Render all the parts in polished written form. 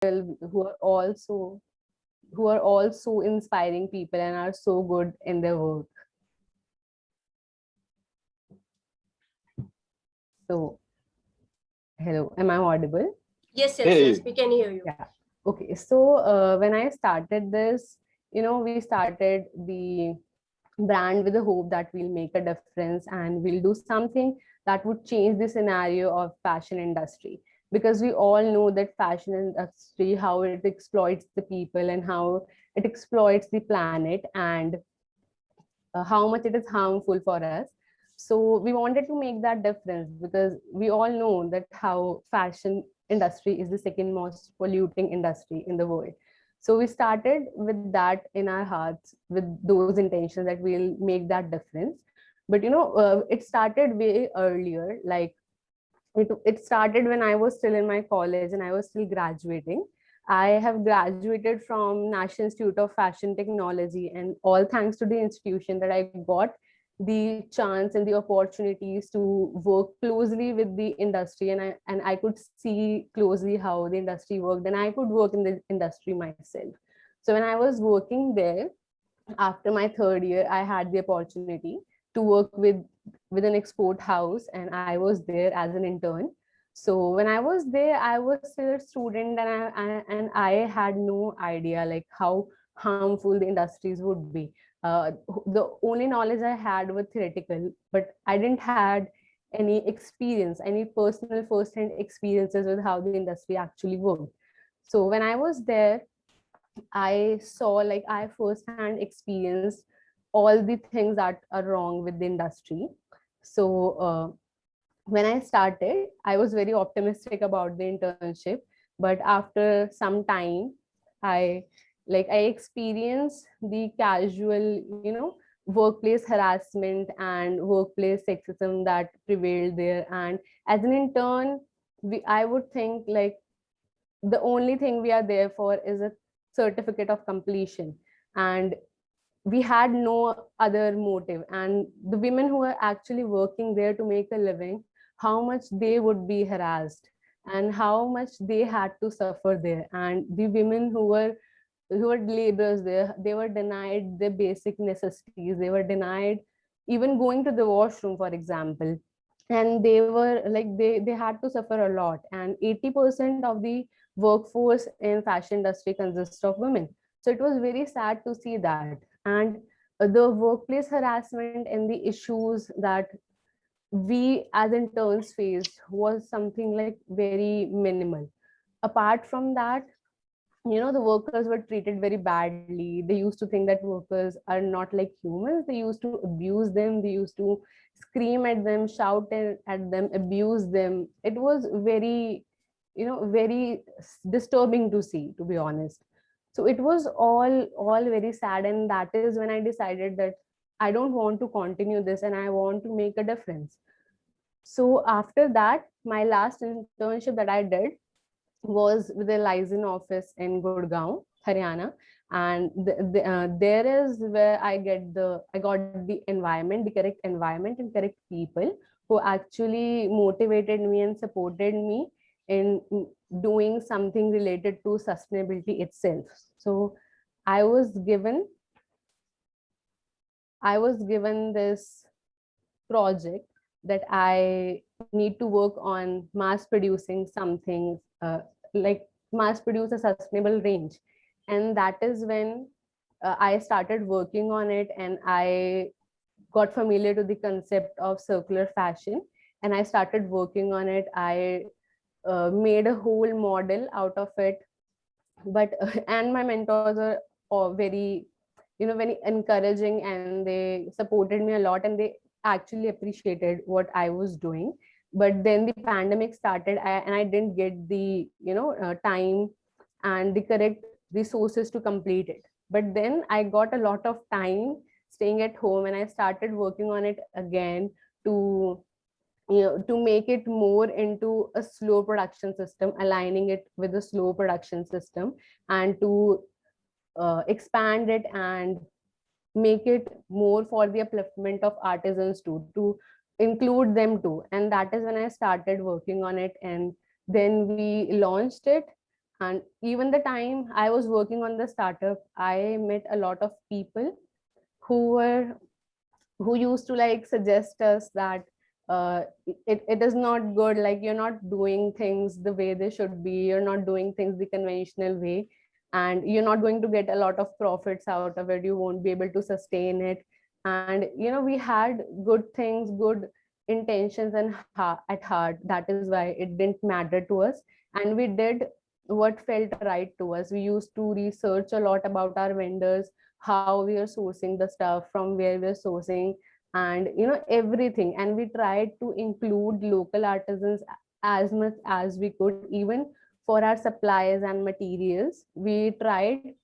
who are also inspiring people and are so good in their work. So, hello, am I audible? Yes, Hey. we can hear you. Yeah. Okay. So when I started this, we started the brand with the hope that we'll make a difference and we'll do something that would change the scenario of fashion industry, because we all know that fashion industry, how it exploits the people and how it exploits the planet, and how much it is harmful for us. So we wanted to make that difference, because we all know that how fashion industry is the second most polluting industry in the world. So we started with that in our hearts, with those intentions that we'll make that difference. But it started way earlier. Like it started when I was still in my college and I was still graduating. I have graduated from National Institute of Fashion Technology, and all thanks to the institution that I got the chance and the opportunities to work closely with the industry, and I could see closely how the industry worked, and I could work in the industry myself. So when I was working there, after my third year, I had the opportunity to work with an export house, and I was there as an intern. So when I was there, I was still a student, and I had no idea like how harmful the industries would be. The only knowledge I had was theoretical, but I didn't had any experience, any personal first-hand experiences with how the industry actually worked. So when I was there, I saw, like, I firsthand experienced all the things that are wrong with the industry. So when I started, I was very optimistic about the internship, but after some time, I I experienced the casual, workplace harassment and workplace sexism that prevailed there. And as an intern, I would think like the only thing we are there for is a certificate of completion, and we had no other motive. And the women who are actually working there to make a living, how much they would be harassed and how much they had to suffer there. And the women who were laborers there, they were denied their basic necessities, they were denied even going to the washroom, for example. And they were like they had to suffer a lot, and 80% of the workforce in fashion industry consists of women. So it was very sad to see that. And the workplace harassment and the issues that we as interns faced was something like very minimal. Apart from that, the workers were treated very badly. They used to think that workers are not like humans. They used to abuse them, they used to scream at them, shout at them, abuse them. It was very, very disturbing to see, to be honest. So it was all very sad, and that is when I decided that I don't want to continue this and I want to make a difference. So after that, my last internship that I did was with the license office in Gurgaon, Haryana. And there is where I got the environment, the correct environment and correct people who actually motivated me and supported me in doing something related to sustainability itself. So I was given I was given this project that I need to work on mass producing something, like mass produce a sustainable range. And that is when I started working on it, and I got familiar to the concept of circular fashion, and I started working on it. I made a whole model out of it. But and my mentors are all very, very encouraging, and they supported me a lot, and they actually appreciated what I was doing. But then the pandemic started, and I didn't get the time and the correct resources to complete it. But then I got a lot of time staying at home, and I started working on it again to to make it more into a slow production system, aligning it with a slow production system, and to expand it and make it more for the upliftment of artisans too, to include them too. And that is when I started working on it, and then we launched it. And even the time I was working on the startup, I met a lot of people who were who used to like suggest us that it is not good, like you're not doing things the way they should be, you're not doing things the conventional way, and you're not going to get a lot of profits out of it, you won't be able to sustain it. And we had good things, good intentions and at heart. That is why it didn't matter to us, and we did what felt right to us. We used to research a lot about our vendors, how we are sourcing the stuff, from where we're sourcing, and everything. And we tried to include local artisans as much as we could. Even for our supplies and materials, we tried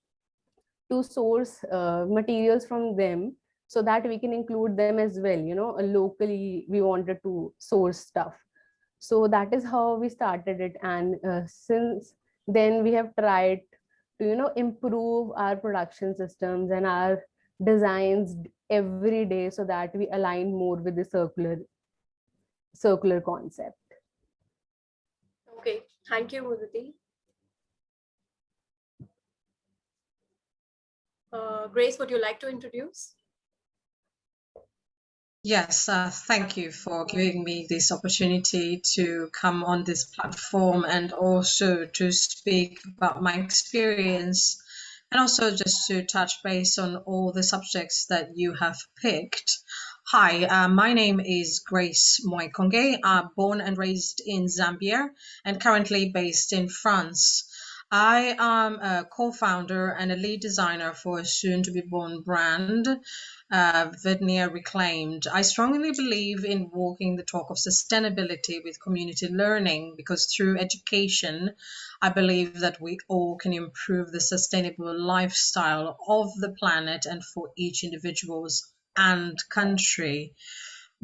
to source materials from them, so that we can include them as well. Locally we wanted to source stuff. So that is how we started it. And since then we have tried to improve our production systems and our designs every day, so that we align more with the circular concept. Okay, thank you, Mudati. Grace, would you like to introduce? Yes, thank you for giving me this opportunity to come on this platform and also to speak about my experience, and also just to touch base on all the subjects that you have picked. Hi, my name is Grace Moikonge, born and raised in Zambia and currently based in France. I am a co-founder and a lead designer for a soon-to-be-born brand, Veneer Reclaimed. I strongly believe in walking the talk of sustainability with community learning, because through education, I believe that we all can improve the sustainable lifestyle of the planet and for each individuals and country.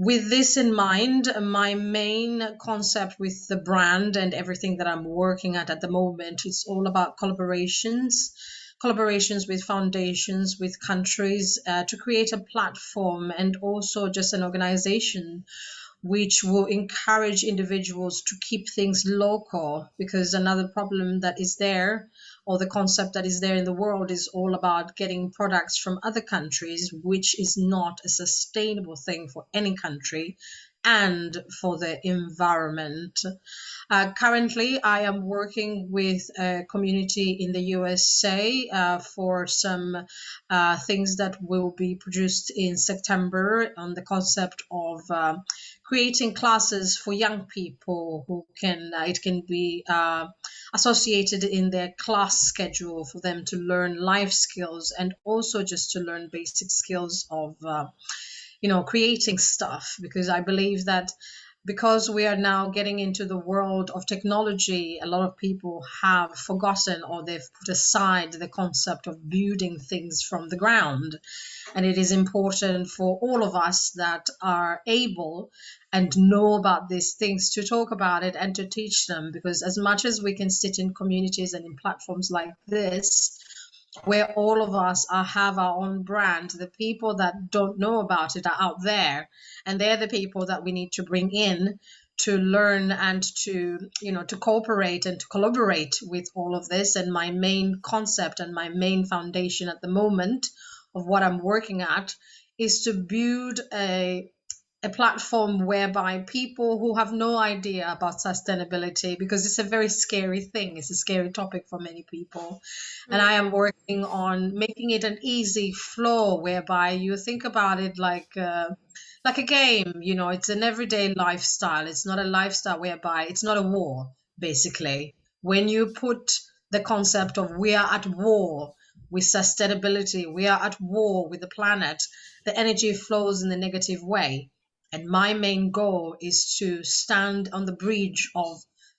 With this in mind, my main concept with the brand and everything that I'm working at the moment is all about collaborations with foundations, with countries, to create a platform and also just an organization which will encourage individuals to keep things local. Because another problem that is there, or the concept that is there in the world, is all about getting products from other countries, which is not a sustainable thing for any country and for the environment. Currently, I am working with a community in the USA for some things that will be produced in September on the concept of creating classes for young people who can, it can be associated in their class schedule for them to learn life skills and also just to learn basic skills of creating stuff. Because I believe that because we are now getting into the world of technology, a lot of people have forgotten, or they've put aside the concept of building things from the ground. And it is important for all of us that are able and know about these things to talk about it and to teach them. Because as much as we can sit in communities and in platforms like this, where all of us have our own brand, the people that don't know about it are out there, and they're the people that we need to bring in to learn and to to cooperate and to collaborate with all of this. And my main concept and my main foundation at the moment of what I'm working at is to build a platform whereby people who have no idea about sustainability, because it's a very scary thing, it's a scary topic for many people, and I am working on making it an easy flow whereby you think about it like a game. It's an everyday lifestyle. It's not a lifestyle whereby it's not a war. Basically, when you put the concept of we are at war with sustainability, we are at war with the planet, the energy flows in a negative way. And my main goal is to stand on the bridge of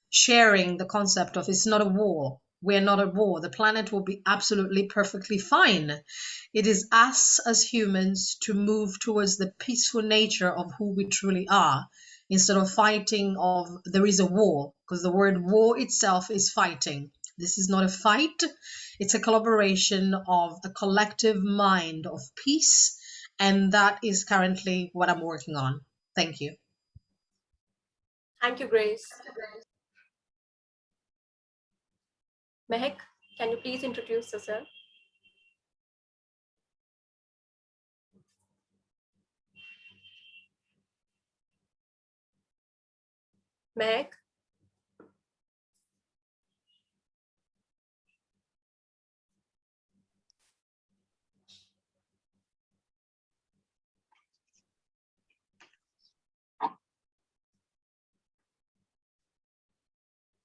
sharing the concept of it's not a war. We're not at war. The planet will be absolutely perfectly fine. It is us as humans to move towards the peaceful nature of who we truly are, instead of fighting of there is a war, because the word war itself is fighting. This is not a fight. It's a collaboration of a collective mind of peace. And that is currently what I'm working on. Thank you. Thank you, Grace. Mehak, can you please introduce yourself? Mehak?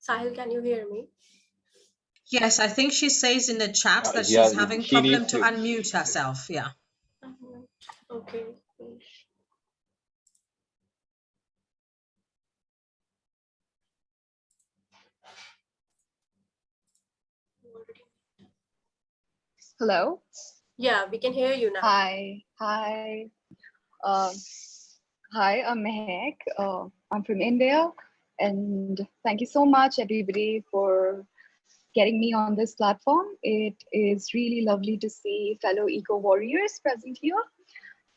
Sahil, can you hear me? Yes, I think she says in the chat that Yeah, she's having she problem needs to to. unmute herself. Yeah. Okay. Hello. Yeah, we can hear you now. Hi. Uh, Hi, I'm Mehak. I'm from India, and thank you so much, everybody, for getting me on this platform. It is really lovely to see fellow eco warriors present here.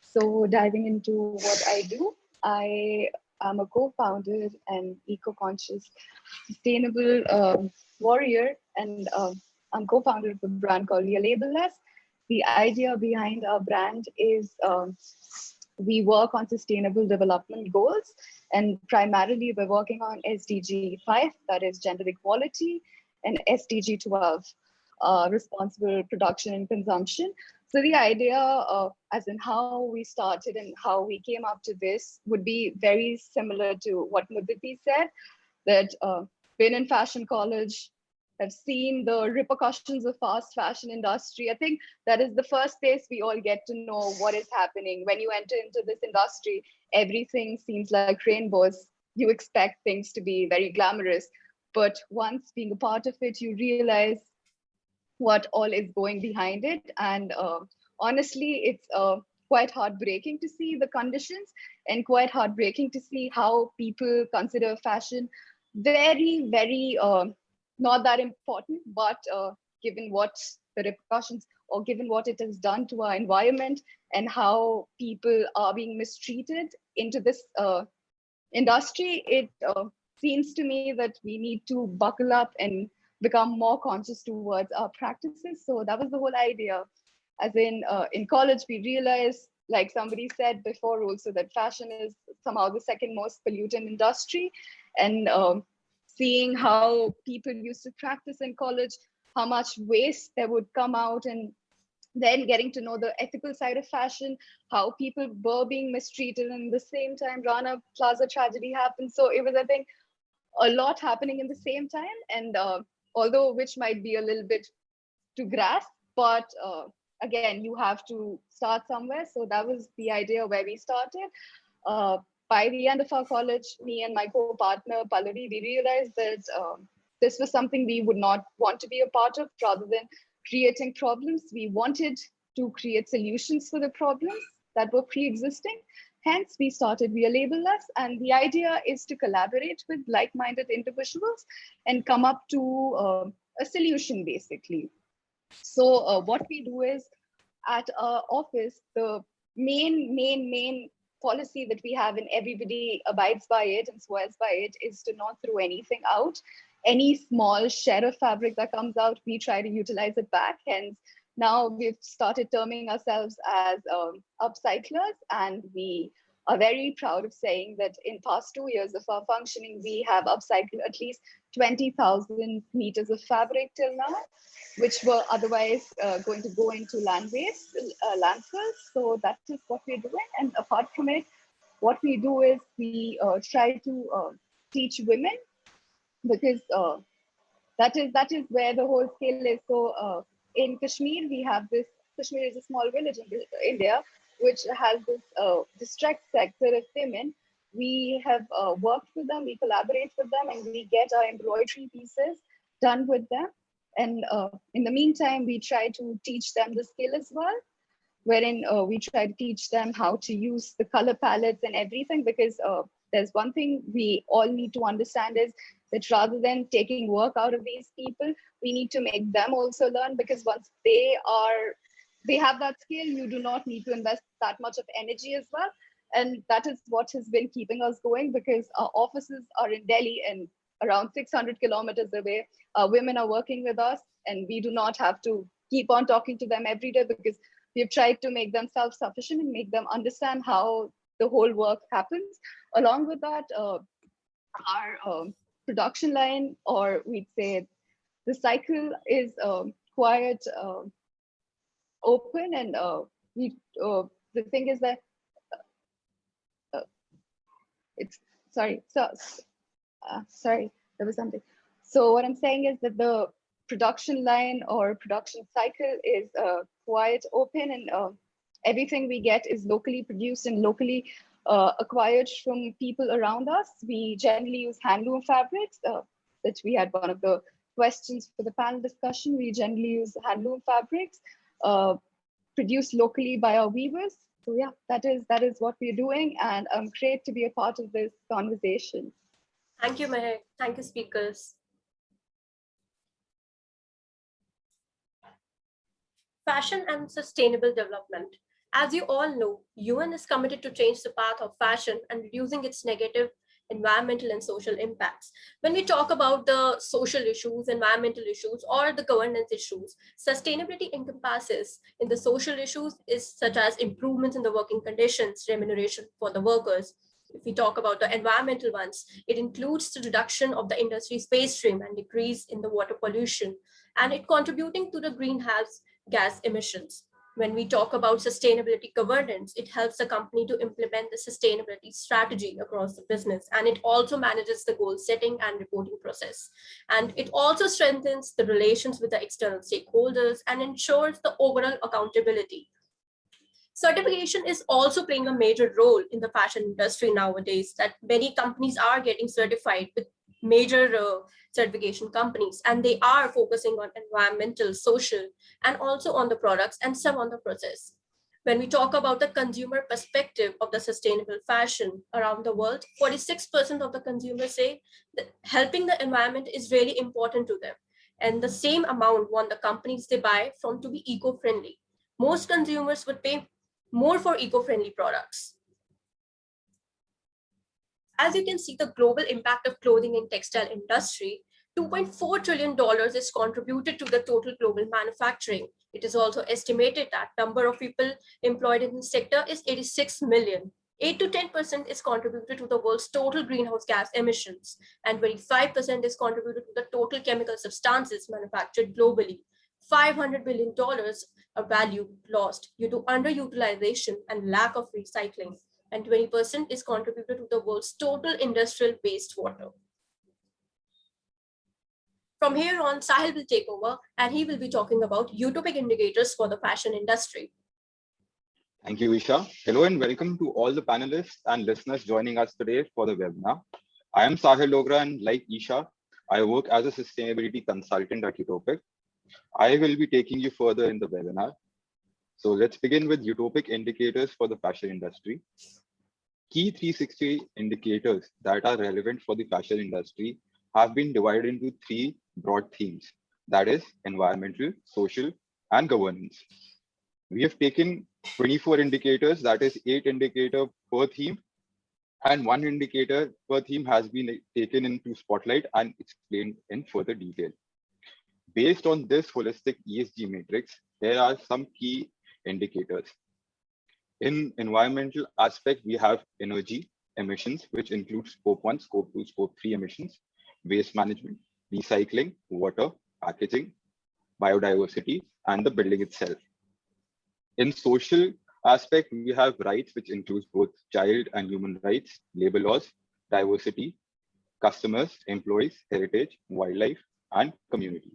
So, diving into what I do, I am a co-founder and eco-conscious, sustainable warrior, and I'm co-founder of a brand called Wearelabeless. The idea behind our brand is we work on sustainable development goals, and primarily we're working on SDG 5, that is gender equality, and SDG 12, responsible production and consumption. So the idea as in how we started and how we came up to this would be very similar to what Muditi said, that been in fashion college, have seen the repercussions of fast fashion industry. I think that is the first place we all get to know what is happening. When you enter into this industry, everything seems like rainbows. You expect things to be very glamorous. But once being a part of it, you realize what all is going behind it. And honestly, it's quite heartbreaking to see the conditions and quite heartbreaking to see how people consider fashion very not that important, but given what the repercussions or given what it has done to our environment and how people are being mistreated into this industry, it seems to me that we need to buckle up and become more conscious towards our practices. So that was the whole idea. As in college, we realized, like somebody said before, also that fashion is somehow the second most pollutant industry, and seeing how people used to practice in college, how much waste there would come out, and then getting to know the ethical side of fashion, how people were being mistreated, and at the same time, Rana Plaza tragedy happened. So it was, I think, a lot happening in the same time, and although which might be a little bit to grasp, but again, you have to start somewhere. So that was the idea where we started. Uh, by the end of our college, me and my co-partner Pallavi, we realized that this was something we would not want to be a part of. Rather than creating problems, we wanted to create solutions for the problems that were pre-existing. Hence, we started Wearelabeless, and the idea is to collaborate with like-minded individuals and come up to a solution, basically. So what we do is, at our office, the main policy that we have, and everybody abides by it and swears by it, is to not throw anything out. Any small shred of fabric that comes out, we try to utilize it back. Hence, now we've started terming ourselves as upcyclers, and we are very proud of saying that in past 2 years of our functioning, we have upcycled at least 20,000 meters of fabric till now, which were otherwise going to go into land waste, landfills. So that is what we're doing. And apart from it, what we do is we try to teach women, because that is where the whole skill is. So in Kashmir, we have this. Kashmir is a small village in India, which has this district sector of women. We have worked with them, we collaborate with them, and we get our embroidery pieces done with them. And in the meantime, we try to teach them the skill as well, wherein we try to teach them how to use the color palettes and everything, because there's one thing we all need to understand is that rather than taking work out of these people, we need to make them also learn, because once they have that skill, you do not need to invest that much of energy as well. And that is what has been keeping us going, because our offices are in Delhi, and around 600 kilometers away. Women are working with us, and we do not have to keep on talking to them every day because we've tried to make them self-sufficient and make them understand how the whole work happens. Along with that, our production line, or we'd say the cycle, is quite open, and the thing is that it's sorry there was something. So what I'm saying is that the production line or production cycle is quite open, and everything we get is locally produced and locally acquired from people around us. We generally use handloom fabrics, that we had one of the questions for the panel discussion. We generally use handloom fabrics produced locally by our weavers. So yeah, that is what we're doing, and I'm great to be a part of this conversation. Thank you, Mehek. Thank you, speakers. Fashion and sustainable development. As you all know, UN is committed to change the path of fashion and reducing its negative environmental and social impacts. When we talk about the social issues, environmental issues, or the governance issues, sustainability encompasses in the social issues is such as improvements in the working conditions, remuneration for the workers. If we talk about the environmental ones, it includes the reduction of the industry's waste stream and decrease in the water pollution, and it contributing to the greenhouse gas emissions. When we talk about sustainability governance, it helps the company to implement the sustainability strategy across the business, and it also manages the goal setting and reporting process. And it also strengthens the relations with the external stakeholders and ensures the overall accountability. Certification is also playing a major role in the fashion industry nowadays, that many companies are getting certified with major certification companies, and they are focusing on environmental, social, and also on the products and some on the process. When we talk about the consumer perspective of the sustainable fashion around the world, 46% of the consumers say that helping the environment is really important to them. And the same amount want the companies they buy from to be eco-friendly. Most consumers would pay more for eco-friendly products. As you can see, the global impact of clothing and textile industry, $2.4 trillion is contributed to the total global manufacturing. It is also estimated that number of people employed in the sector is 86 million. 8 to 10% is contributed to the world's total greenhouse gas emissions, and 25% is contributed to the total chemical substances manufactured globally. $500 billion of value lost due to underutilization and lack of recycling, and 20% is contributed to the world's total industrial wastewater. From here on, Sahil will take over, and he will be talking about utopic indicators for the fashion industry. Thank you, Isha. Hello and welcome to all the panelists and listeners joining us today for the webinar. I am Sahil Logra, and like Isha, I work as a sustainability consultant at Utopic. I will be taking you further in the webinar. So let's begin with utopic indicators for the fashion industry. Key 360 indicators that are relevant for the fashion industry have been divided into three broad themes, that is environmental, social, and governance. We have taken 24 indicators, that is 8 indicators per theme, and 1 indicator per theme has been taken into spotlight and explained in further detail. Based on this holistic ESG matrix, here are some key indicators. In environmental aspect, we have energy emissions, which include scope 1, scope 2, scope 3 emissions, waste management, recycling, water, packaging, biodiversity, and the building itself. In social aspect, we have rights, which includes both child and human rights, labor laws, diversity, customers, employees, heritage, wildlife, and community.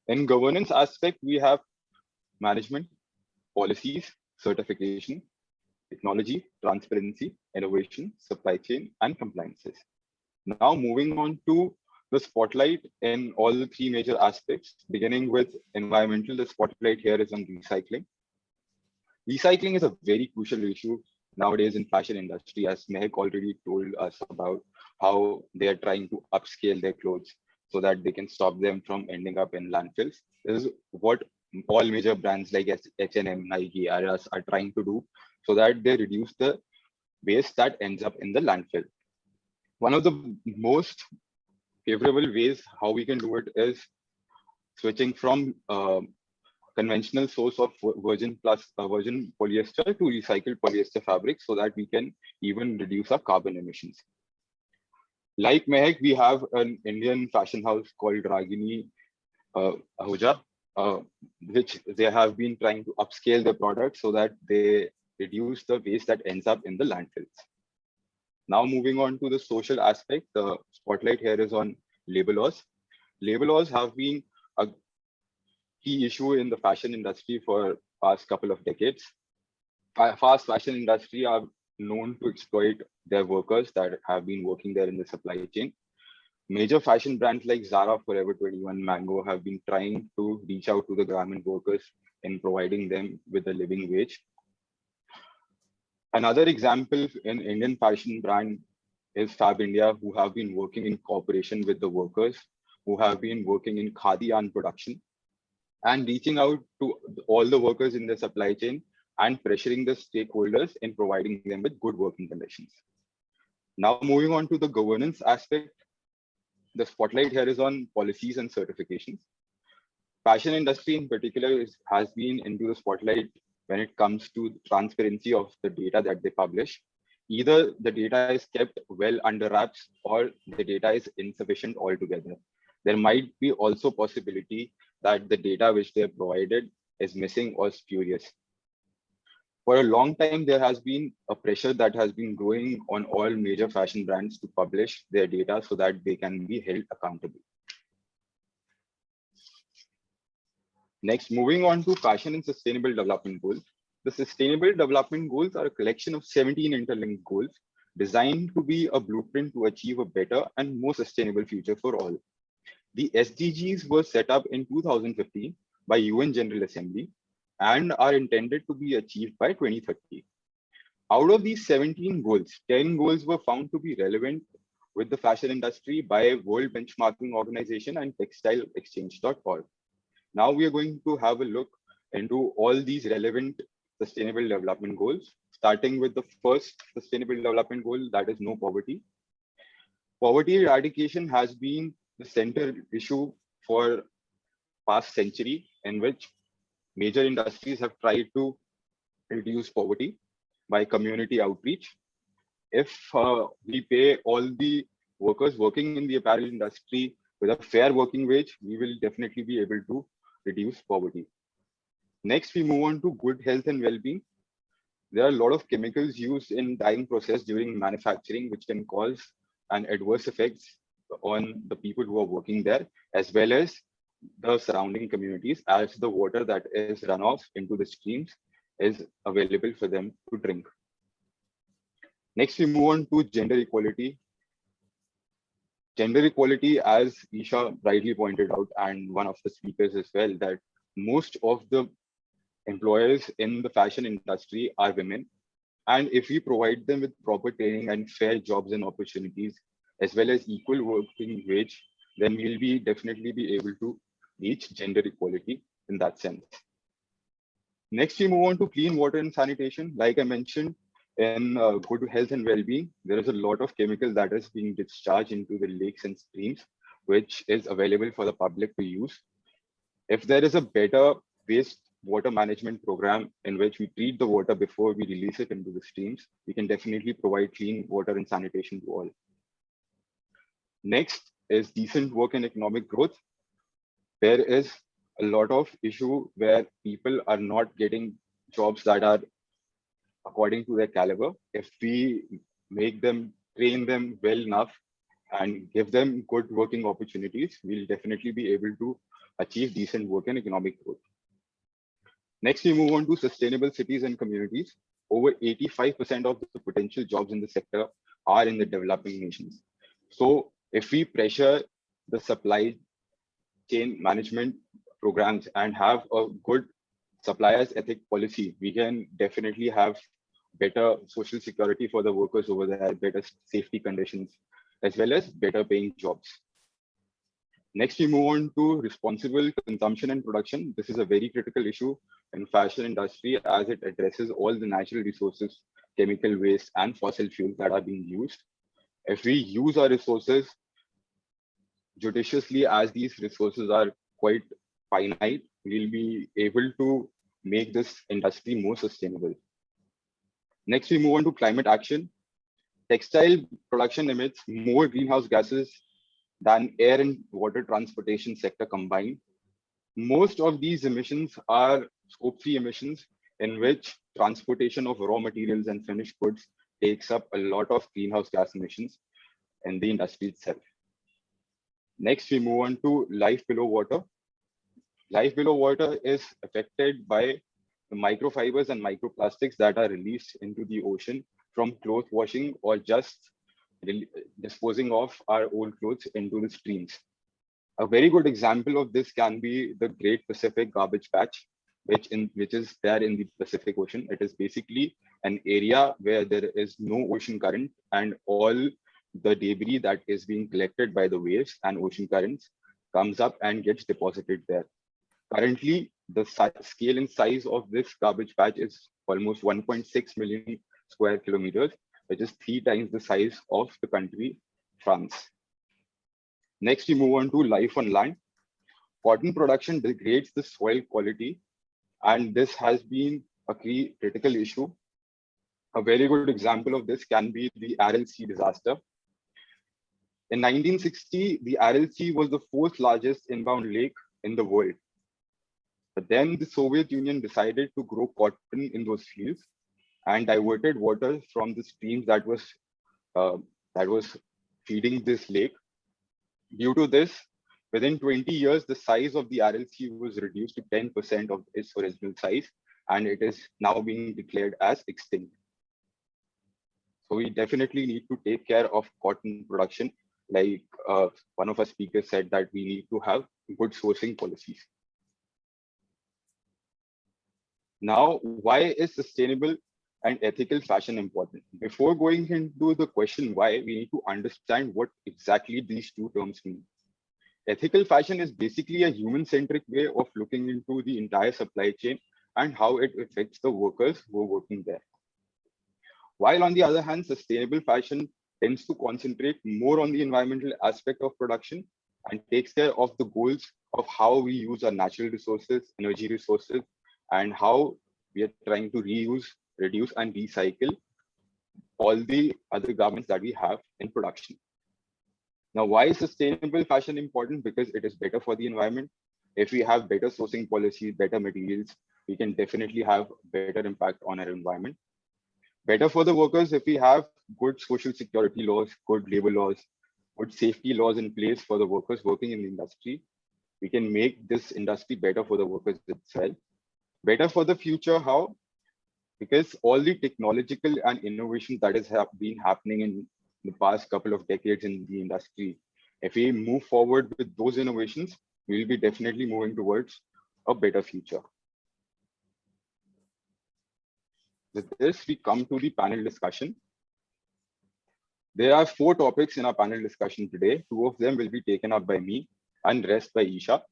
In governance aspect, we have management, policies, certification, technology, transparency, innovation, supply chain, and compliances. Now moving on to the spotlight in all the three major aspects, beginning with environmental, the spotlight here is on recycling. Recycling is a very crucial issue nowadays in fashion industry, as Mehek already told us about how they are trying to upscale their clothes so that they can stop them from ending up in landfills. This is what all major brands like H&M, Nike, Adidas are trying to do so that they reduce the waste that ends up in the landfill. One of the most favorable ways how we can do it is switching from conventional source of virgin polyester to recycled polyester fabric so that we can even reduce our carbon emissions. Like Mehak, we have an Indian fashion house called Ragini Ahuja, which they have been trying to upscale their product so that they reduce the waste that ends up in the landfills. Now moving on to the social aspect, the spotlight here is on labor laws. Labor laws have been a key issue in the fashion industry for past couple of decades. Fast fashion industry are known to exploit their workers that have been working there in the supply chain. Major fashion brands like Zara, Forever 21, Mango have been trying to reach out to the garment workers in providing them with a living wage. Another example in Indian fashion brand is Fab India, who have been working in cooperation with the workers, who have been working in khadi yarn production and reaching out to all the workers in the supply chain and pressuring the stakeholders in providing them with good working conditions. Now moving on to the governance aspect, the spotlight here is on policies and certifications. Fashion industry in particular has been into the spotlight when it comes to transparency of the data that they publish. Either the data is kept well under wraps or the data is insufficient altogether. There might be also possibility that the data which they have provided is missing or spurious. For a long time, there has been a pressure that has been growing on all major fashion brands to publish their data so that they can be held accountable. Next, moving on to fashion and sustainable development goals. The sustainable development goals are a collection of 17 interlinked goals designed to be a blueprint to achieve a better and more sustainable future for all. The SDGs were set up in 2015 by UN General Assembly and are intended to be achieved by 2030. Out of these 17 goals, 10 goals were found to be relevant with the fashion industry by World Benchmarking Organization and textileexchange.org. Now we are going to have a look into all these relevant sustainable development goals, starting with the first sustainable development goal, that is no poverty. Poverty eradication has been the center issue for past century, in which major industries have tried to reduce poverty by community outreach. If we pay all the workers working in the apparel industry with a fair working wage, we will definitely be able to reduce poverty. Next, we move on to good health and well-being. There are a lot of chemicals used in dyeing process during manufacturing, which can cause an adverse effects on the people who are working there, as well as the surrounding communities, as the water that is run off into the streams is available for them to drink. Next, we move on to gender equality. Gender equality, as Isha rightly pointed out, and one of the speakers as well, that most of the employers in the fashion industry are women. And if we provide them with proper training and fair jobs and opportunities, as well as equal working wage, then we'll be definitely be able to reach gender equality in that sense. Next, we move on to clean water and sanitation. Like I mentioned, in good health and well-being, there is a lot of chemical that is being discharged into the lakes and streams, which is available for the public to use. If there is a better waste water management program in which we treat the water before we release it into the streams, we can definitely provide clean water and sanitation to all. Next is decent work and economic growth. There is a lot of issue where people are not getting jobs that are according to their caliber. If we make them, train them well enough and give them good working opportunities, we'll definitely be able to achieve decent work and economic growth. Next, we move on to sustainable cities and communities. Over 85% of the potential jobs in the sector are in the developing nations. So if we pressure the supply chain management programs and have a good suppliers ethic policy, we can definitely have better social security for the workers over there, better safety conditions, as well as better paying jobs. Next, we move on to responsible consumption and production. This is a very critical issue in fashion industry as it addresses all the natural resources, chemical waste, and fossil fuels that are being used. If we use our resources judiciously, as these resources are quite finite, we'll be able to make this industry more sustainable. Next, we move on to climate action. Textile production emits more greenhouse gases than air and water transportation sector combined. Most of these emissions are scope 3 emissions, in which transportation of raw materials and finished goods takes up a lot of greenhouse gas emissions in the industry itself. Next, we move on to life below water. Life below water is affected by the microfibers and microplastics that are released into the ocean from cloth washing or just disposing of our old clothes into the streams. A very good example of this can be the Great Pacific Garbage Patch, which is there in the Pacific Ocean. It is basically an area where there is no ocean current, and all the debris that is being collected by the waves and ocean currents comes up and gets deposited there. Currently, the scale and size of this garbage patch is almost 1.6 million square kilometers, which is 3 times the size of the country France. Next, we move on to life on land. Cotton production degrades the soil quality, and this has been a key critical issue. A very good example of this can be the Aral Sea disaster. In 1960, the Aral Sea was the 4th largest inbound lake in the world. But then the Soviet Union decided to grow cotton in those fields and diverted water from the streams that was feeding this lake. Due to this, within 20 years, the size of the Aral Sea was reduced to 10% of its original size, and it is now being declared as extinct. So we definitely need to take care of cotton production. Like one of our speakers said, that we need to have good sourcing policies. Now, why is sustainable and ethical fashion important? Before going into the question why, we need to understand what exactly these two terms mean. Ethical fashion is basically a human-centric way of looking into the entire supply chain and how it affects the workers who are working there. While on the other hand, sustainable fashion tends to concentrate more on the environmental aspect of production and takes care of the goals of how we use our natural resources, energy resources, and how we are trying to reuse, reduce, and recycle all the other garments that we have in production. Now, why is sustainable fashion important? Because it is better for the environment. If we have better sourcing policies, better materials, we can definitely have better impact on our environment. Better for the workers if we have good social security laws, good labor laws, good safety laws in place for the workers working in the industry. We can make this industry better for the workers itself. Better for the future, how? Because all the technological and innovation that has been happening in the past couple of decades in the industry, if we move forward with those innovations, we will be definitely moving towards a better future. With this, we come to the panel discussion. There are 4 topics in our panel discussion today. 2 of them will be taken up by me and rest by Isha.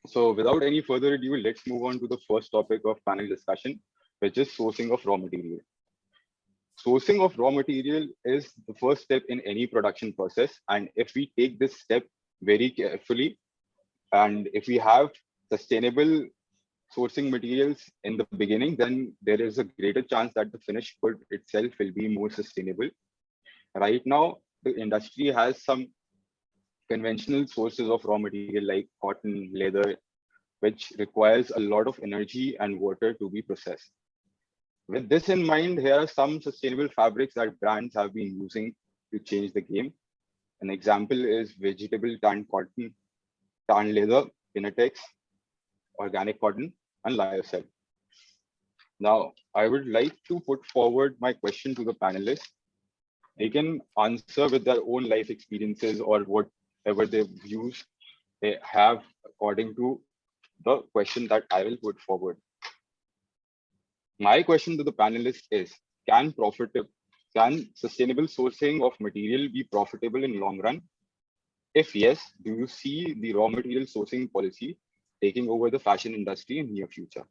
So without any further ado, let's move on to the first topic of panel discussion, which is sourcing of raw material. Sourcing of raw material is the first step in any production process. And if we take this step very carefully, and if we have sustainable sourcing materials in the beginning, then there is a greater chance that the finished good itself will be more sustainable. Right now, the industry has some conventional sources of raw material like cotton, leather, which requires a lot of energy and water to be processed. With this in mind, here are some sustainable fabrics that brands have been using to change the game. An example is vegetable tan cotton, tan leather, Pinatex, organic cotton, and lyocell. Now, I would like to put forward my question to the panelists. They can answer with their own life experiences or whatever their views they have according to the question that I will put forward. My question to the panelists is, can sustainable sourcing of material be profitable in long run? If yes, do you see the raw material sourcing policy taking over the fashion industry in near future?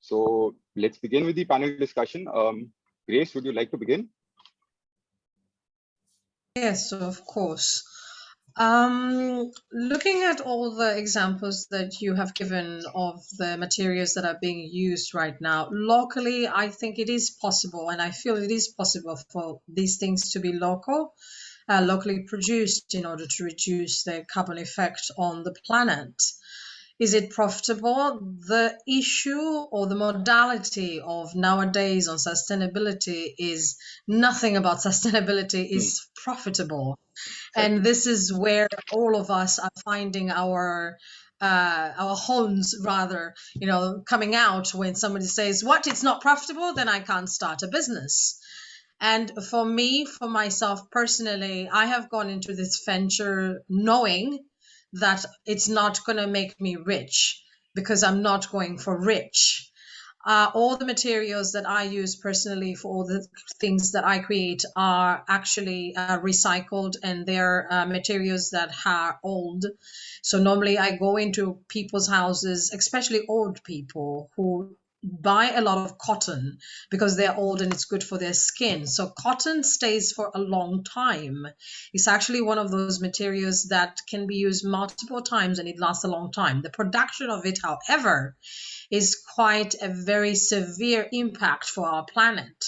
So let's begin with the panel discussion. Grace, would you like to begin? Yes, of course. Looking at all the examples that you have given of the materials that are being used right now, locally, I think it is possible, and I feel it is possible for these things to be locally produced in order to reduce the carbon effect on the planet. Is it profitable? The issue or the modality of nowadays on sustainability is nothing about sustainability is profitable. And this is where all of us are finding our horns rather, coming out when somebody says, what, it's not profitable, then I can't start a business. And for me, for myself personally, I have gone into this venture knowing that it's not going to make me rich because I'm not going for rich. All the materials that I use personally for all the things that I create are actually recycled, and they're materials that are old. So normally I go into people's houses, especially old people who buy a lot of cotton because they're old and it's good for their skin. So cotton stays for a long time. It's actually one of those materials that can be used multiple times and it lasts a long time. The production of it, however, is quite a very severe impact for our planet.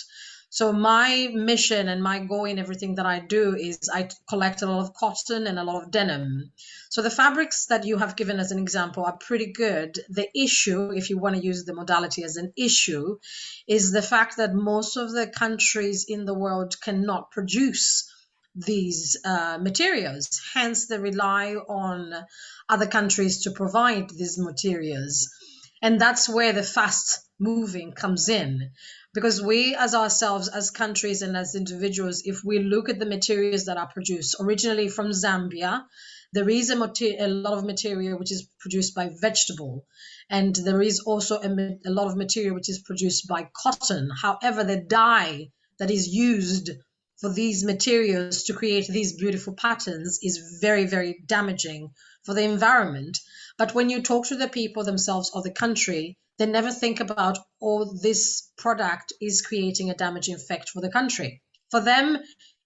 So my mission and my goal in everything that I do is I collect a lot of cotton and a lot of denim. So the fabrics that you have given as an example are pretty good. The issue, if you want to use the modality as an issue, is the fact that most of the countries in the world cannot produce these materials. Hence, they rely on other countries to provide these materials. And that's where the fast moving comes in. Because we as ourselves, as countries and as individuals, if we look at the materials that are produced originally from Zambia, there is a lot of material which is produced by vegetable. And there is also a lot of material which is produced by cotton. However, the dye that is used for these materials to create these beautiful patterns is very, very damaging for the environment. But when you talk to the people themselves or the country, they never think about, oh, this product is creating a damaging effect for the country. For them,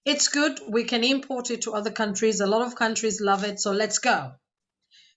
it's good. We can import it to other countries. A lot of countries love it. So let's go.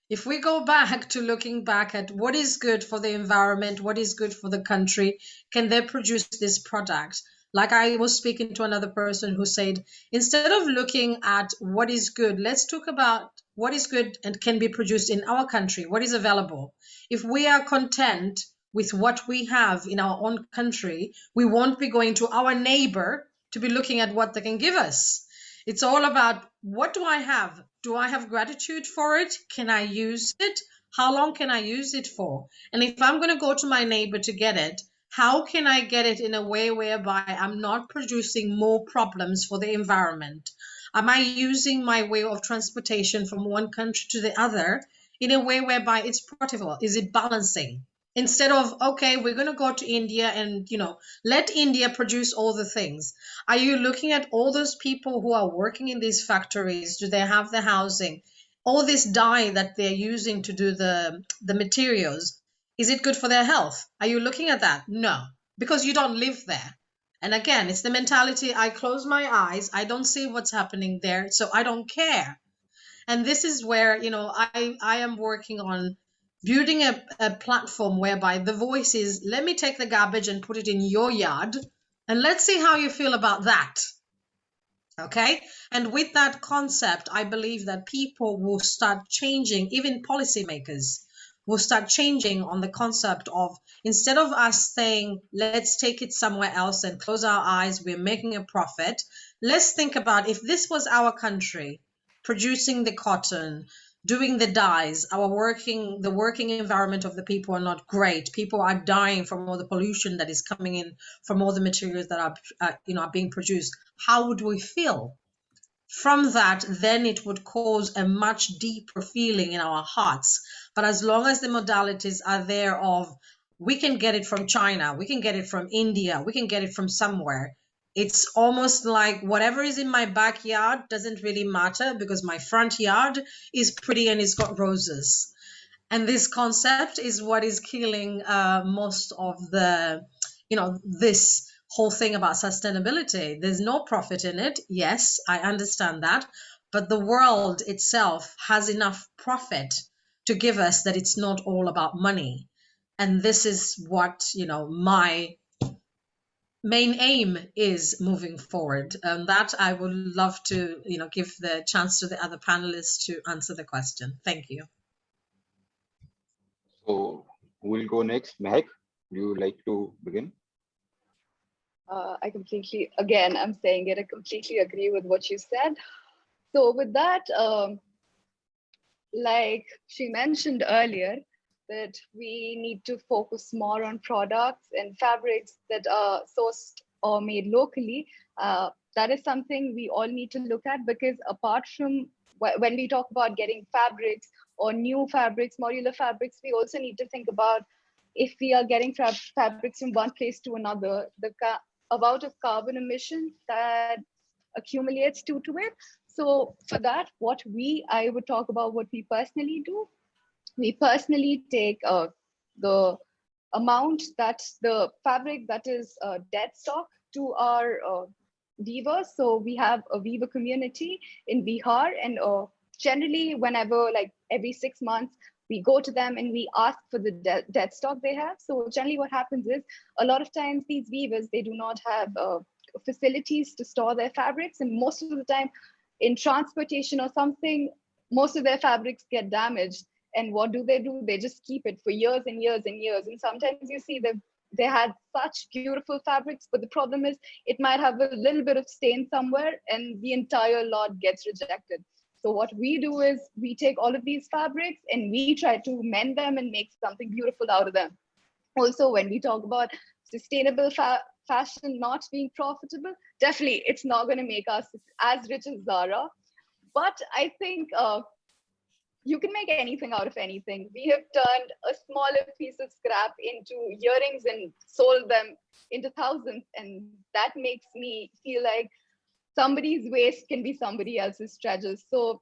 If we go back to looking back at what is good for the environment, what is good for the country, can they produce this product? Like I was speaking to another person who said, instead of looking at what is good, let's talk about what is good and can be produced in our country, what is available. If we are content with what we have in our own country, we won't be going to our neighbor to be looking at what they can give us. It's all about, what do I have? Do I have gratitude for it? Can I use it? How long can I use it for? And if I'm going to go to my neighbor to get it, how can I get it in a way whereby I'm not producing more problems for the environment? Am I using my way of transportation from one country to the other in a way whereby it's profitable? Is it balancing? Instead of, okay, we're going to go to India and, let India produce all the things. Are you looking at all those people who are working in these factories? Do they have the housing? All this dye that they're using to do the materials, is it good for their health? Are you looking at that? No, because you don't live there. And again, it's the mentality, I close my eyes, I don't see what's happening there, so I don't care. And this is where, I am working on building a platform whereby the voice is, let me take the garbage and put it in your yard, and let's see how you feel about that. Okay? And with that concept, I believe that people will start changing, even policymakers will start changing on the concept of, instead of us saying, let's take it somewhere else and close our eyes, we're making a profit. Let's think about, if this was our country producing the cotton, doing the dyes, the working environment of the people are not great. People are dying from all the pollution that is coming in from all the materials that are being produced. How would we feel? From that, then it would cause a much deeper feeling in our hearts. But as long as the modalities are there of, we can get it from China, we can get it from India, we can get it from somewhere, it's almost like whatever is in my backyard doesn't really matter because my front yard is pretty and it's got roses. And this concept is what is killing most of the, this whole thing about sustainability. There's no profit in it. Yes, I understand that. but the world itself has enough profit to give us that it's not all about money. And this is what, my main aim is moving forward. And that I would love to, give the chance to the other panelists to answer the question. Thank you. So who will go next? Mehak, do you like to begin? I completely, again, I'm saying it, I completely agree with what you said. So with that, like she mentioned earlier, that we need to focus more on products and fabrics that are sourced or made locally. That is something we all need to look at, because apart from when we talk about getting fabrics or new fabrics, modular fabrics, we also need to think about, if we are getting fabrics from one place to another, the amount of carbon emission that accumulates due to it. So for that, I would talk about what we personally do. We personally take the amount that the fabric that is dead stock to our weavers. So we have a weaver community in Bihar, and generally whenever, like every 6 months, we go to them and we ask for the dead stock they have. So generally what happens is, a lot of times these weavers, they do not have facilities to store their fabrics, and most of the time in transportation or something, most of their fabrics get damaged. And what do? They just keep it for years and years and years. And sometimes you see that they had such beautiful fabrics, but the problem is it might have a little bit of stain somewhere and the entire lot gets rejected. So what we do is we take all of these fabrics and we try to mend them and make something beautiful out of them. Also, when we talk about sustainable fashion not being profitable, definitely it's not going to make us as rich as Zara. But I think you can make anything out of anything. We have turned a smaller piece of scrap into earrings and sold them into thousands. And that makes me feel like somebody's waste can be somebody else's treasure. So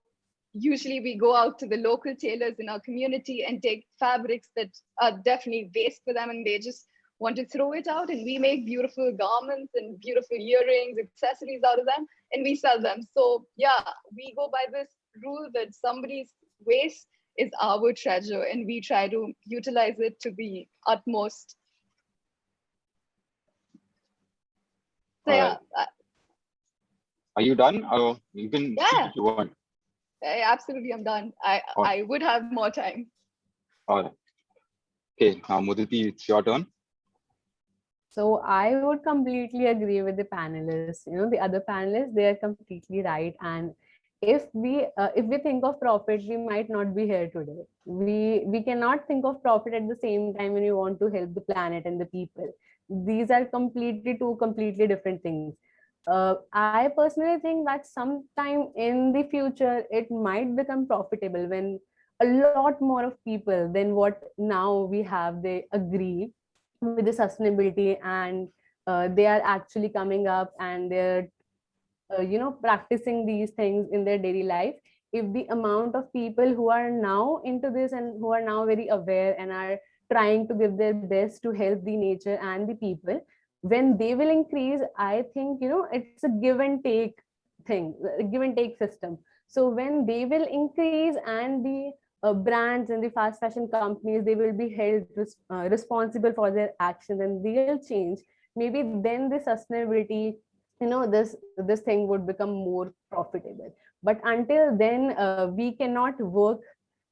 usually we go out to the local tailors in our community and take fabrics that are definitely waste for them, and they just want to throw it out, and we make beautiful garments and beautiful earrings, accessories out of them, and we sell them. So yeah, we go by this rule that somebody's waste is our treasure, and we try to utilize it to the utmost. So yeah. Are you done? You can Yeah. if you want. Absolutely, I'm done. I would have more time. All right. Okay, now Muditi, it's your turn. So I would completely agree with the panelists. The other panelists, they are completely right. And if we think of profit, we might not be here today. We cannot think of profit at the same time when you want to help the planet and the people. These are two completely different things. I personally think that sometime in the future, it might become profitable when a lot more of people than what now we have, they agree with the sustainability, and they are actually coming up and they're practicing these things in their daily life. If the amount of people who are now into this and who are now very aware and are trying to give their best to help the nature and the people, when they will increase, I think it's a give and take thing, a give and take system. So when they will increase, and the brands and the fast fashion companies, they will be held responsible for their actions and they'll change, maybe then the sustainability, this thing would become more profitable. But until then, we cannot work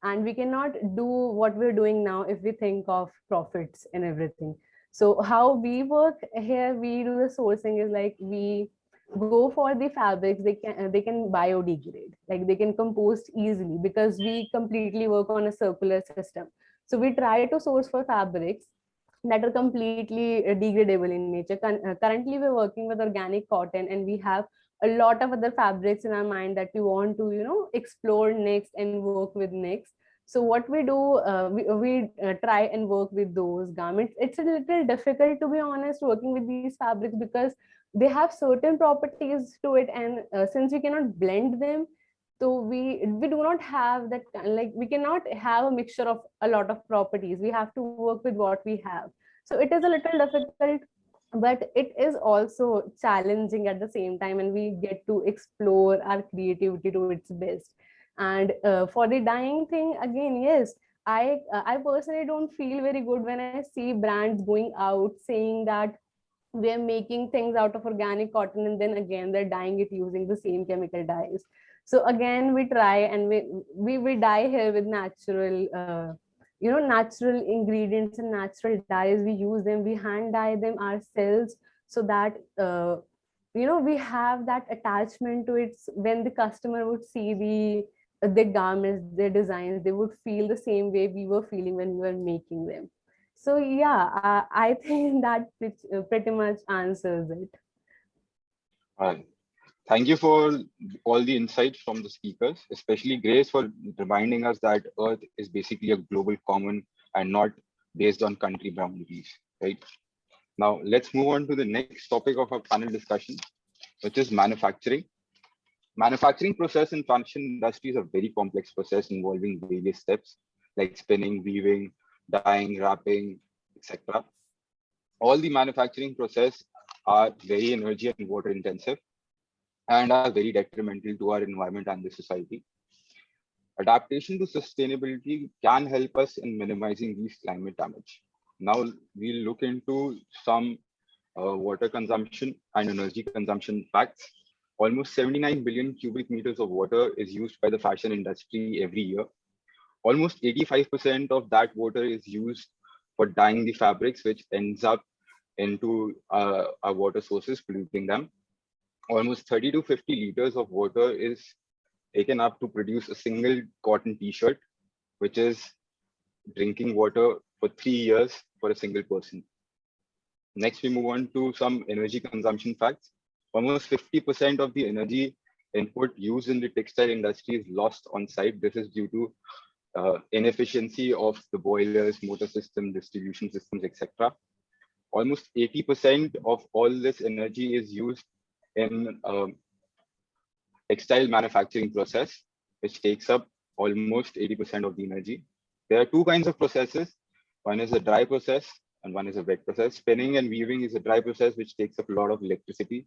and we cannot do what we're doing now if we think of profits and everything. So how we work here, we do the sourcing is like, we go for the fabrics, they can biodegrade, like they can compost easily, because we completely work on a circular system. So we try to source for fabrics that are completely degradable in nature. Currently, we're working with organic cotton, and we have a lot of other fabrics in our mind that we want to, explore next and work with next. So what we do, we try and work with those garments. It's a little difficult, to be honest, working with these fabrics, because they have certain properties to it, and since we cannot blend them, so we do not have that, like we cannot have a mixture of a lot of properties. We have to work with what we have. So it is a little difficult, but it is also challenging at the same time, and we get to explore our creativity to its best. And for the dyeing thing, again, yes, I personally don't feel very good when I see brands going out saying that we're making things out of organic cotton, and then again they're dyeing it using the same chemical dyes. So again, we try and we dye here with natural natural ingredients and natural dyes. We use them, we hand dye them ourselves, so that we have that attachment to it. When the customer would see the garments, their designs, they would feel the same way we were feeling when we were making them. So yeah, I think that pretty much answers it. Uh, Thank you for all the insights from the speakers, especially Grace for reminding us that Earth is basically a global common and not based on country boundaries, right? Now, let's move on to the next topic of our panel discussion, which is manufacturing. Manufacturing process in fashion industry is a very complex process involving various steps like spinning, weaving, dyeing, wrapping, etc. All the manufacturing process are very energy and water intensive and are very detrimental to our environment and the society. Adaptation to sustainability can help us in minimizing these climate damage. Now we'll look into some water consumption and energy consumption facts. Almost 79 billion cubic meters of water is used by the fashion industry every year. Almost 85% of that water is used for dyeing the fabrics, which ends up into our water sources, polluting them. Almost 30 to 50 liters of water is taken up to produce a single cotton t-shirt, which is drinking water for 3 years for a single person. Next, we move on to some energy consumption facts. Almost 50% of the energy input used in the textile industry is lost on site. This is due to inefficiency of the boilers, motor system, distribution systems, etc. Almost 80% of all this energy is used in textile manufacturing process, which takes up almost 80% of the energy. There are two kinds of processes. One is a dry process and one is a wet process. Spinning and weaving is a dry process, which takes up a lot of electricity,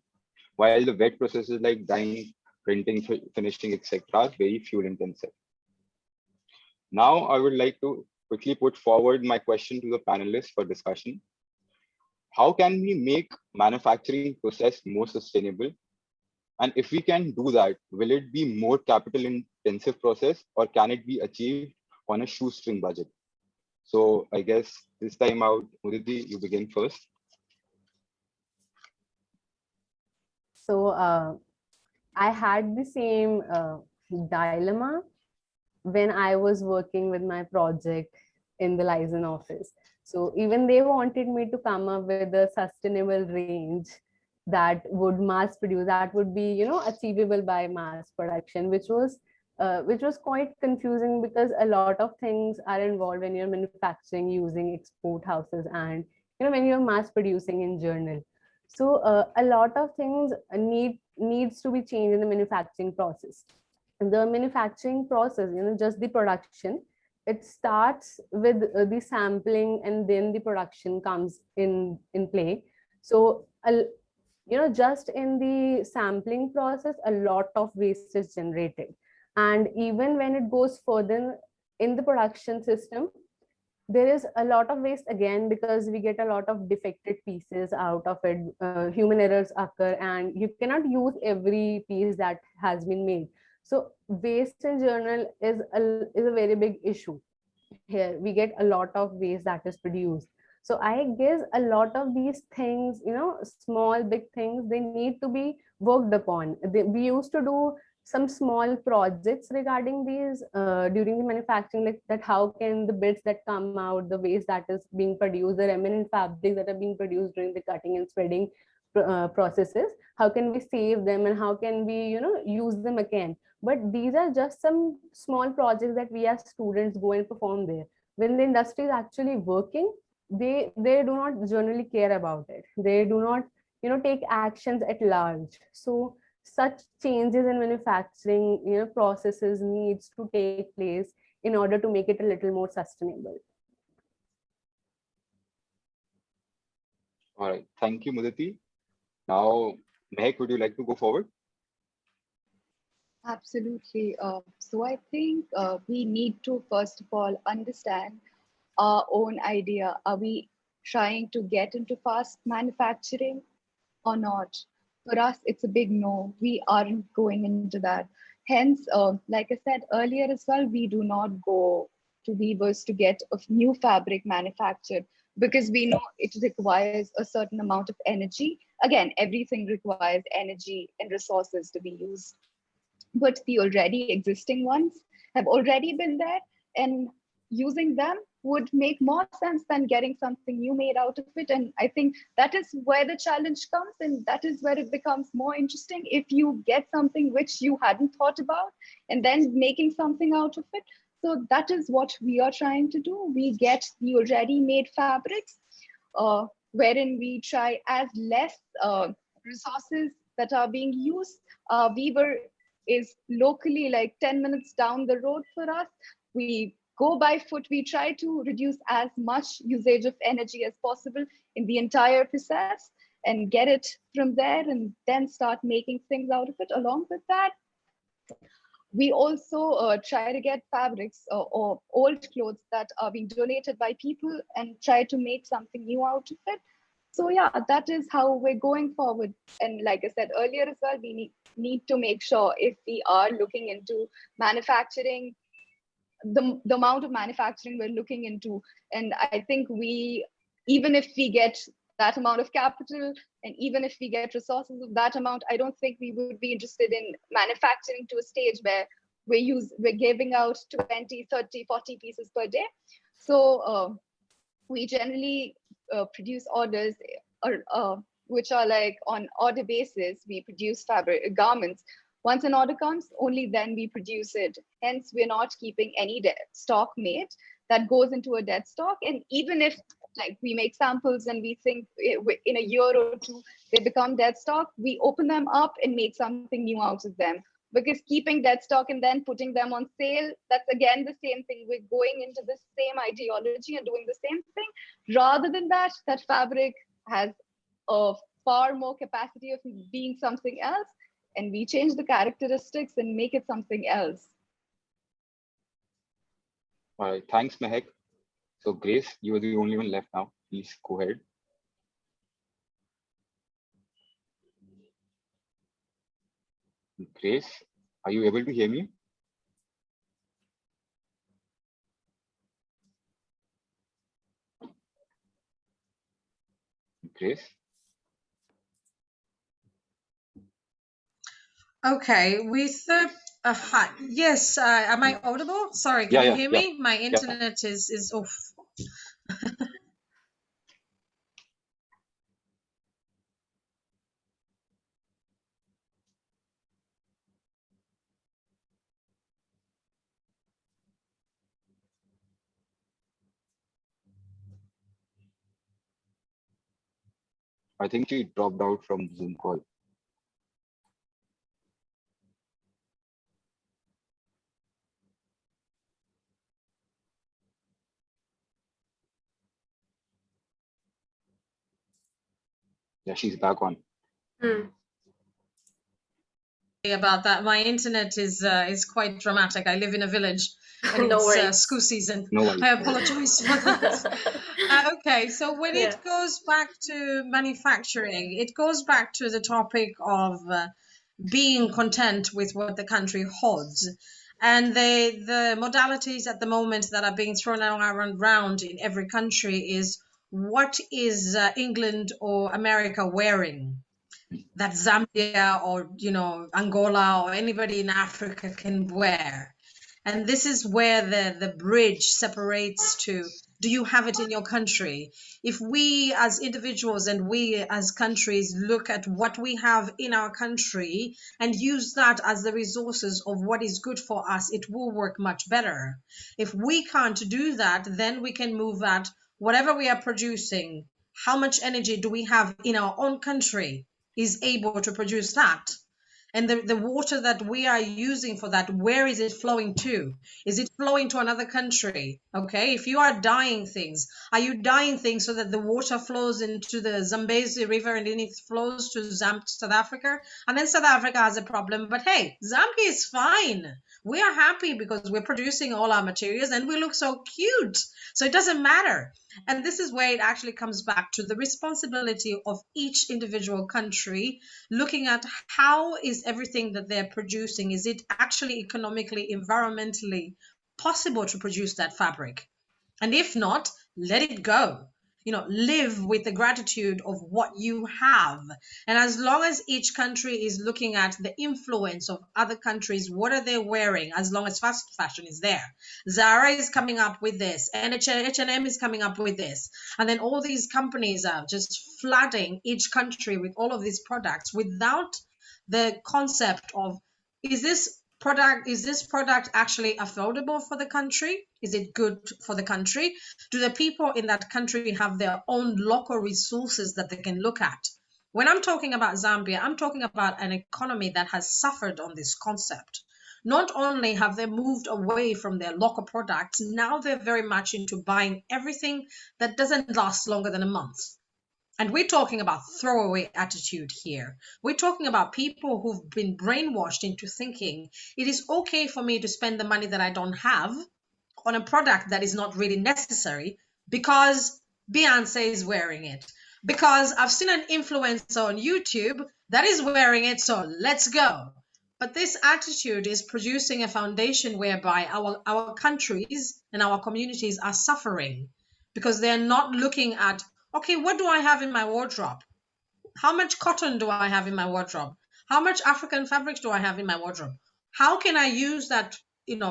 while the wet processes like dyeing, printing, finishing, etc. are very fuel intensive. Now, I would like to quickly put forward my question to the panelists for discussion. How can we make manufacturing process more sustainable? And if we can do that, will it be more capital intensive process or can it be achieved on a shoestring budget? So I guess this time out, Muditi, you begin first. So I had the same dilemma when I was working with my project in the license office. So even they wanted me to come up with a sustainable range that would mass produce, that would be achievable by mass production, which was quite confusing, because a lot of things are involved when you're manufacturing using export houses, and when you're mass producing in journal. So a lot of things needs to be changed in the manufacturing process. The manufacturing process, just the production, it starts with the sampling, and then the production comes in play. So just in the sampling process, a lot of waste is generated. And even when it goes further in the production system, there is a lot of waste again, because we get a lot of defected pieces out of it. Human errors occur, and you cannot use every piece that has been made. So waste in general is a very big issue. Here we get a lot of waste that is produced. So I guess a lot of these things, small big things, they need to be worked upon. We used to do some small projects regarding these during the manufacturing, like that how can the bits that come out, the waste that is being produced, the remnant fabrics that are being produced during the cutting and spreading processes, how can we save them and how can we use them again. But these are just some small projects that we as students go and perform there. When the industry is actually working, they do not generally care about it. They do not take actions at large. So such changes in manufacturing processes needs to take place in order to make it a little more sustainable. All right. Thank you, Mudati. Now, Mehak, would you like to go forward? Absolutely. So I think we need to first of all understand our own idea. Are we trying to get into fast manufacturing or not? For us, it's a big no. We aren't going into that. Hence, like I said earlier as well, we do not go to weavers to get a new fabric manufactured because we know it requires a certain amount of energy. Again, everything requires energy and resources to be used, but the already existing ones have already been there, and using them would make more sense than getting something new made out of it. And I think that is where the challenge comes, and that is where it becomes more interesting if you get something which you hadn't thought about and then making something out of it. So that is what we are trying to do. We get the already made fabrics, wherein we try as less resources that are being used. Weaver is locally like 10 minutes down the road for us. We go by foot. We try to reduce as much usage of energy as possible in the entire process and get it from there, and then start making things out of it. Along with that, we also try to get fabrics or old clothes that are being donated by people and try to make something new out of it. So yeah, that is how we're going forward. And like I said earlier as well, we need to make sure if we are looking into manufacturing, the amount of manufacturing we're looking into. And I think even if we get that amount of capital, and even if we get resources of that amount, I don't think we would be interested in manufacturing to a stage where we're giving out 20, 30, 40 pieces per day. So we generally produce orders which are like on order basis. We produce fabric garments. Once an order comes, only then we produce it. Hence, we're not keeping any stock made that goes into a dead stock. And even if like we make samples and we think in a year or two they become dead stock, we open them up and make something new out of them. Because keeping dead stock and then putting them on sale, that's again the same thing. We're going into the same ideology and doing the same thing. Rather than that, that fabric has a far more capacity of being something else, and we change the characteristics and make it something else. All right. Thanks, Mehak. So, Grace, you are the only one left now. Please go ahead. Grace, are you able to hear me? Grace? Okay, with yes, am I audible? Sorry, can you hear me? My internet is off. I think she dropped out from Zoom call. Yeah, she's back on. About that, my internet is quite dramatic. I live in a village and No it's school season. No worries. I apologize for that. Okay, so when it goes back to manufacturing, it goes back to the topic of being content with what the country holds. And the modalities at the moment that are being thrown around in every country is, what is England or America wearing that Zambia or Angola or anybody in Africa can wear? And this is where the bridge separates to, do you have it in your country? If we as individuals and we as countries look at what we have in our country and use that as the resources of what is good for us, it will work much better. If we can't do that, then we can move at whatever we are producing. How much energy do we have in our own country is able to produce that? And the water that we are using for that, where is it flowing to? Is it flowing to another country? Okay, if you are dyeing things, are you dyeing things so that the water flows into the Zambezi River and then it flows to South Africa? And then South Africa has a problem. But hey, Zambia is fine. We are happy because we're producing all our materials and we look so cute. So it doesn't matter. And this is where it actually comes back to the responsibility of each individual country, looking at how is everything that they're producing, is it actually economically, environmentally possible to produce that fabric? And if not, let it go. Live with the gratitude of what you have. And as long as each country is looking at the influence of other countries, what are they wearing? As long as fast fashion is there. Zara is coming up with this, and H&M is coming up with this. And then all these companies are just flooding each country with all of these products without the concept of, is this product actually affordable for the country? Is it good for the country? Do the people in that country have their own local resources that they can look at? When I'm talking about Zambia, I'm talking about an economy that has suffered on this concept. Not only have they moved away from their local products, now they're very much into buying everything that doesn't last longer than a month. And we're talking about throwaway attitude here. We're talking about people who've been brainwashed into thinking it is okay for me to spend the money that I don't have on a product that is not really necessary because Beyonce is wearing it. Because I've seen an influencer on YouTube that is wearing it, so let's go. But this attitude is producing a foundation whereby our countries and our communities are suffering because they're not looking at, okay, what do I have in my wardrobe? How much cotton do I have in my wardrobe? How much African fabrics do I have in my wardrobe? How can I use that,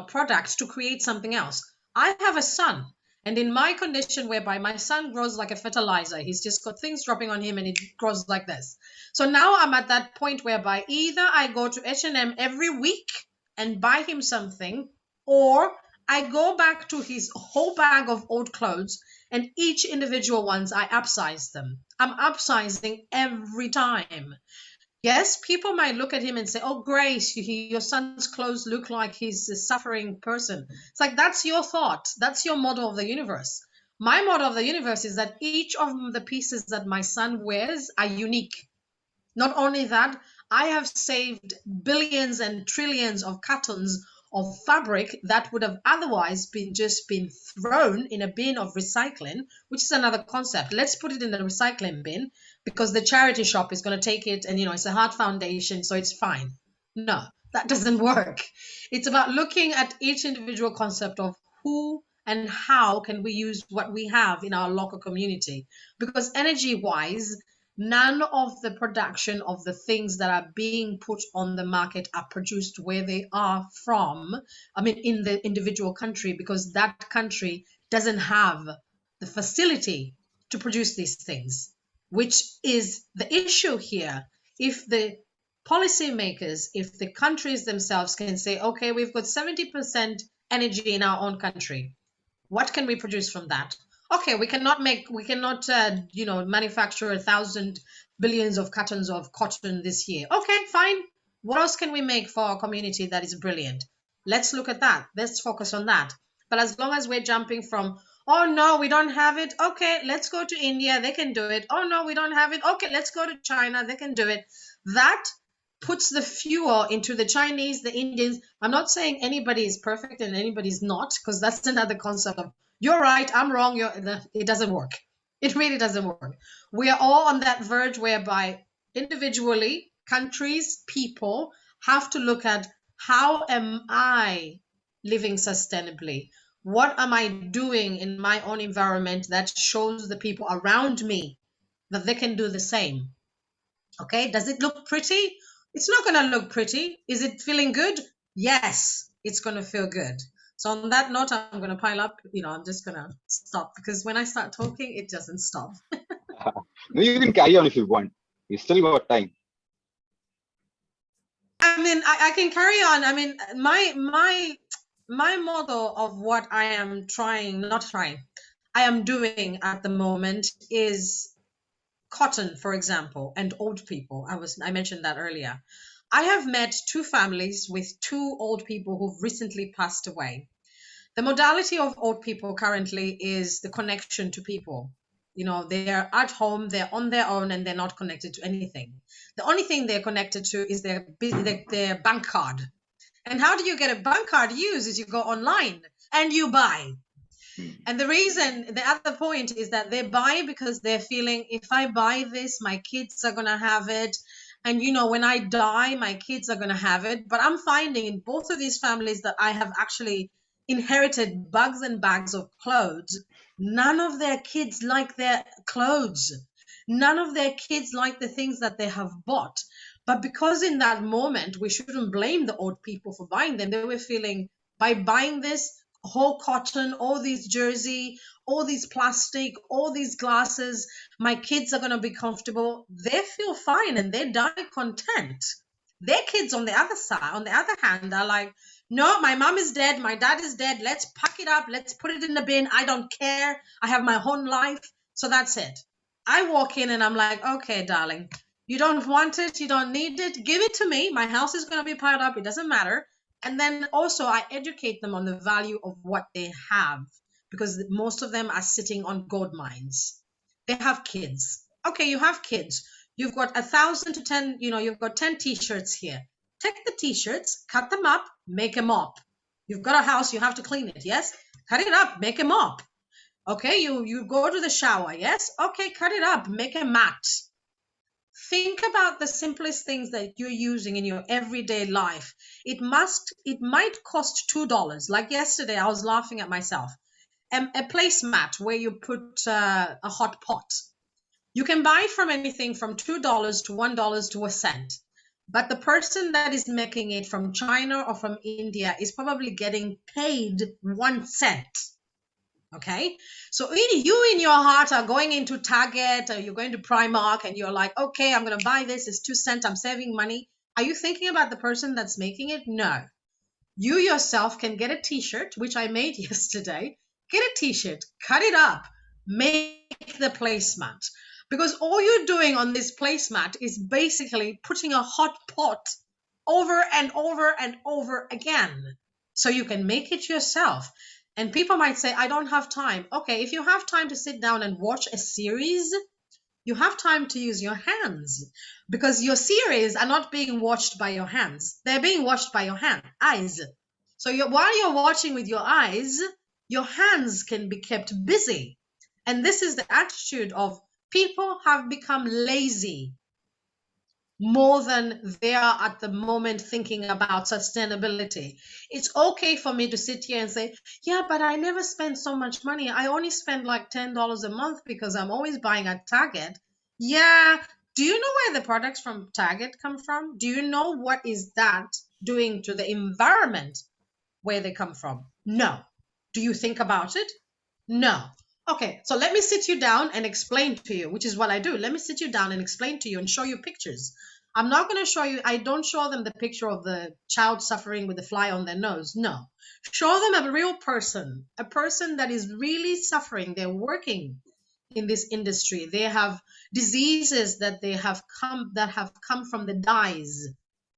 products to create something else? I have a son, and in my condition whereby my son grows like a fertilizer, he's just got things dropping on him and it grows like this. So now I'm at that point whereby either I go to H&M every week and buy him something, or I go back to his whole bag of old clothes and each individual ones, I upsize them. I'm upsizing every time. Yes, people might look at him and say, oh, Grace, your son's clothes look like he's a suffering person. It's like, that's your thought. That's your model of the universe. My model of the universe is that each of the pieces that my son wears are unique. Not only that, I have saved billions and trillions of cartons of fabric that would have otherwise been thrown in a bin of recycling, which is another concept. Let's put it in the recycling bin because the charity shop is going to take it and, it's a heart foundation, so it's fine. No, that doesn't work. It's about looking at each individual concept of who and how can we use what we have in our local community, because energy-wise, none of the production of the things that are being put on the market are produced where they are from. In the individual country, because that country doesn't have the facility to produce these things, which is the issue here. If the policymakers, if the countries themselves can say, okay, we've got 70% energy in our own country, what can we produce from that? Okay, we cannot manufacture 1,000 billions of cartons of cotton this year. Okay, fine. What else can we make for our community that is brilliant? Let's look at that. Let's focus on that. But as long as we're jumping from, oh no, we don't have it. Okay, let's go to India. They can do it. Oh no, we don't have it. Okay, let's go to China. They can do it. That puts the fuel into the Chinese, the Indians. I'm not saying anybody is perfect and anybody's not, because that's another concept of you're right, I'm wrong. It doesn't work. It really doesn't work. We are all on that verge whereby individually, countries, people have to look at, how am I living sustainably? What am I doing in my own environment that shows the people around me that they can do the same? Okay, does it look pretty? It's not going to look pretty. Is it feeling good? Yes, it's going to feel good. So on that note, I'm going to pile up. I'm just going to stop, because when I start talking, it doesn't stop. No, you can carry on if you want. We still got time. I can carry on. My model of what I am I am doing at the moment is cotton, for example, and old people. I mentioned that earlier. I have met two families with two old people who've recently passed away. The modality of old people currently is the connection to people. You know, they're at home, they're on their own, and they're not connected to anything. The only thing they're connected to is their bank card. And how do you get a bank card used? Is you go online and you buy. And the other point is that they buy because they're feeling, if I buy this, my kids are going to have it. And, you know, when I die, my kids are going to have it. But I'm finding in both of these families that I have actually inherited bags and bags of clothes. None of their kids like their clothes. None of their kids like the things that they have bought. But because in that moment, we shouldn't blame the old people for buying them. They were feeling, by buying this, whole cotton, all these jersey, all these plastic, all these glasses, my kids are going to be comfortable. They feel fine and they die content. Their kids on the other side, on the other hand, are like, no, my mom is dead, my dad is dead, let's pack it up, let's put it in the bin, I don't care, I have my own life. So that's it. I walk in and I'm like, okay, darling, you don't want it, you don't need it, give it to me, my house is going to be piled up, it doesn't matter. And then also I educate them on the value of what they have, because most of them are sitting on gold mines. They have kids. Okay, you have kids. You've got 1,000 to 10, you know, you've got 10 t-shirts here. Take the t-shirts, cut them up, make a mop. You've got a house, you have to clean it, yes? Cut it up, make a mop. Okay, you go to the shower, yes? Okay, cut it up, make a mat. Think about the simplest things that you're using in your everyday life. It might cost $2. Like yesterday, I was laughing at myself. A placemat where you put a hot pot. You can buy from anything from $2 to $1 to a cent. But the person that is making it from China or from India is probably getting paid 1 cent. Okay, so you in your heart are going into Target or you're going to Primark and you're like, okay, I'm going to buy this. It's 2 cents. I'm saving money. Are you thinking about the person that's making it? No. You yourself can get a t-shirt, which I made yesterday. Get a t-shirt, cut it up, make the placemat. Because all you're doing on this placemat is basically putting a hot pot over and over and over again. So you can make it yourself. And people might say, I don't have time. Okay, if you have time to sit down and watch a series, you have time to use your hands, because your series are not being watched by your hands. They're being watched by your eyes. So while you're watching with your eyes, your hands can be kept busy. And this is the attitude of people have become lazy more than they are at the moment thinking about sustainability. It's okay for me to sit here and say, yeah, but I never spend so much money. I only spend like $10 a month because I'm always buying at Target. Yeah. Do you know where the products from Target come from? Do you know what is that doing to the environment where they come from? No. Do you think about it? No. Okay, so let me sit you down and explain to you, which is what I do. Let me sit you down and explain to you and show you pictures. I'm not going to show you, I don't show them the picture of the child suffering with the fly on their nose. No. Show them a real person, a person that is really suffering. They're working in this industry. They have diseases that have come from the dyes.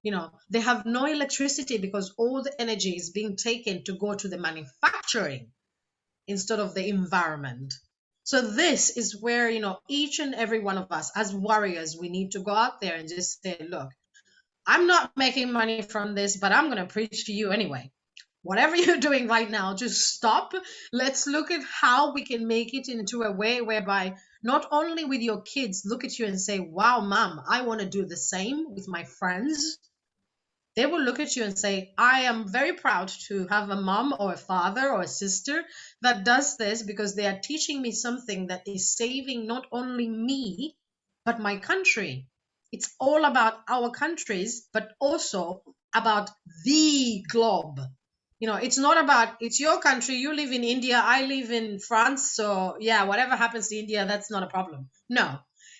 You know, they have no electricity because all the energy is being taken to go to the manufacturing instead of the environment. So this is where, you know, each and every one of us as warriors, we need to go out there and just say, look, I'm not making money from this, but I'm going to preach to you anyway. Whatever you're doing right now, just stop. Let's look at how we can make it into a way whereby not only with your kids look at you and say, wow, mom, I want to do the same with my friends. They will look at you and say, I am very proud to have a mom or a father or a sister that does this, because they are teaching me something that is saving not only me, but my country. It's all about our countries, but also about the globe. You know, it's not about, it's your country. You live in India. I live in France. So yeah, whatever happens to India, that's not a problem. No.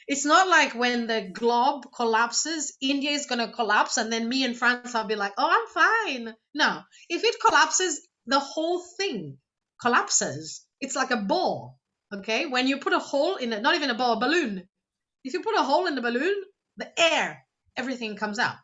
It's not like when the globe collapses, India is going to collapse, and then me and France, I'll be like, oh, I'm fine. No, if it collapses, the whole thing collapses. It's like a ball, okay? When you put a hole in it, not even a ball, a balloon. If you put a hole in the balloon, the air, everything comes out.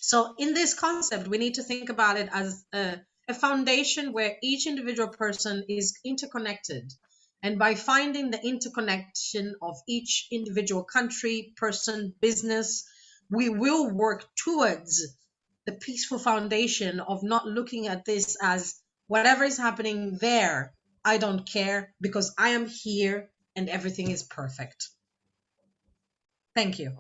So in this concept, we need to think about it as a foundation where each individual person is interconnected. And by finding the interconnection of each individual country, person, business, we will work towards the peaceful foundation of not looking at this as whatever is happening there, I don't care because I am here and everything is perfect. Thank you.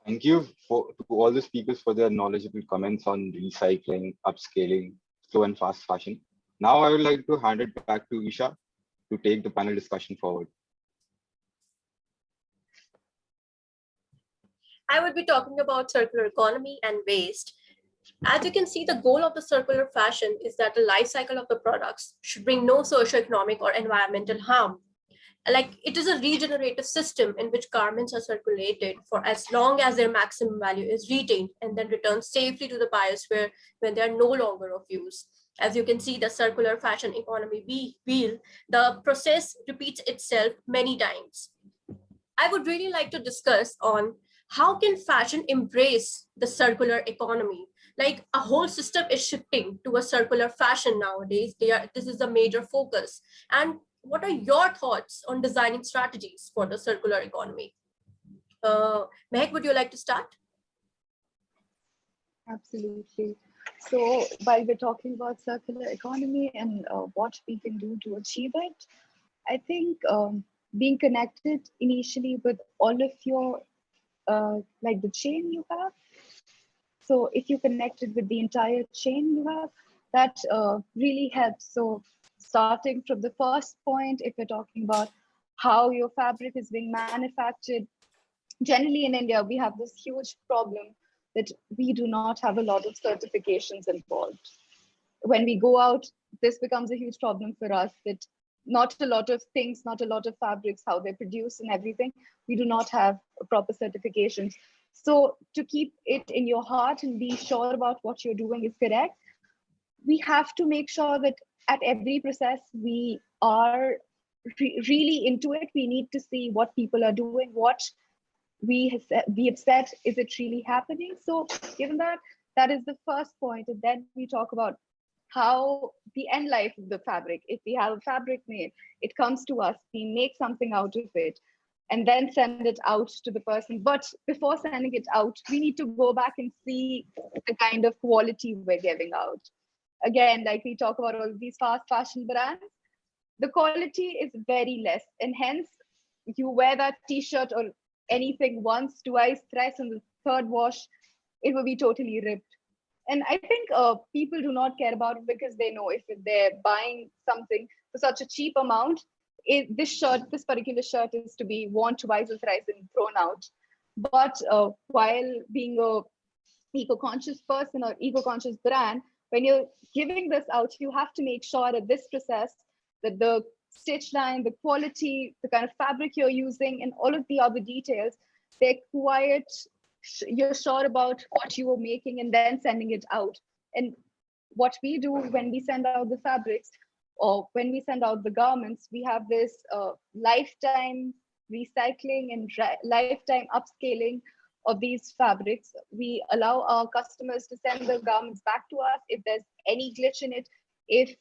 Thank you to all the speakers for their knowledgeable comments on recycling, upscaling, slow and fast fashion. Now I would like to hand it back to Isha to take the panel discussion forward. I would be talking about circular economy and waste. As you can see, the goal of the circular fashion is that the life cycle of the products should bring no socioeconomic or environmental harm. Like, it is a regenerative system in which garments are circulated for as long as their maximum value is retained and then returned safely to the biosphere when they are no longer of use. As you can see, the circular fashion economy wheel, the process repeats itself many times. I would really like to discuss on how can fashion embrace the circular economy. Like, a whole system is shifting to a circular fashion nowadays. This is a major focus. And what are your thoughts on designing strategies for the circular economy? Mehak, would you like to start? Absolutely. So while we're talking about circular economy and what we can do to achieve it, I think being connected initially with all of your, like the chain you have. So if you connected with the entire chain you have, that really helps. So starting from the first point, if we're talking about how your fabric is being manufactured, generally in India, we have this huge problem that we do not have a lot of certifications involved. When we go out, this becomes a huge problem for us, that not a lot of things, not a lot of fabrics, how they're produced and everything, we do not have proper certifications. So to keep it in your heart and be sure about what you're doing is correct, we have to make sure that at every process we are really into it. We need to see what people are doing, what we have said, is it really happening? So given that, that is the first point. And then we talk about how the end life of the fabric, if we have a fabric made, it comes to us, we make something out of it and then send it out to the person. But before sending it out, we need to go back and see the kind of quality we're giving out. Again, like we talk about all these fast fashion brands, the quality is very less, and hence you wear that t-shirt or anything once, twice, thrice, and the third wash, it will be totally ripped. And I think people do not care about it because they know if they're buying something for such a cheap amount, this particular shirt is to be worn twice or thrice and thrown out. But while being a eco-conscious person or eco-conscious brand, when you're giving this out, you have to make sure that this process, that the stitch line, the quality, the kind of fabric you're using, and all of the other details, they're quite, you're sure about what you are making and then sending it out. And what we do when we send out the fabrics or when we send out the garments, we have this lifetime recycling and lifetime upscaling of these fabrics. We allow our customers to send the garments back to us if there's any glitch in it. If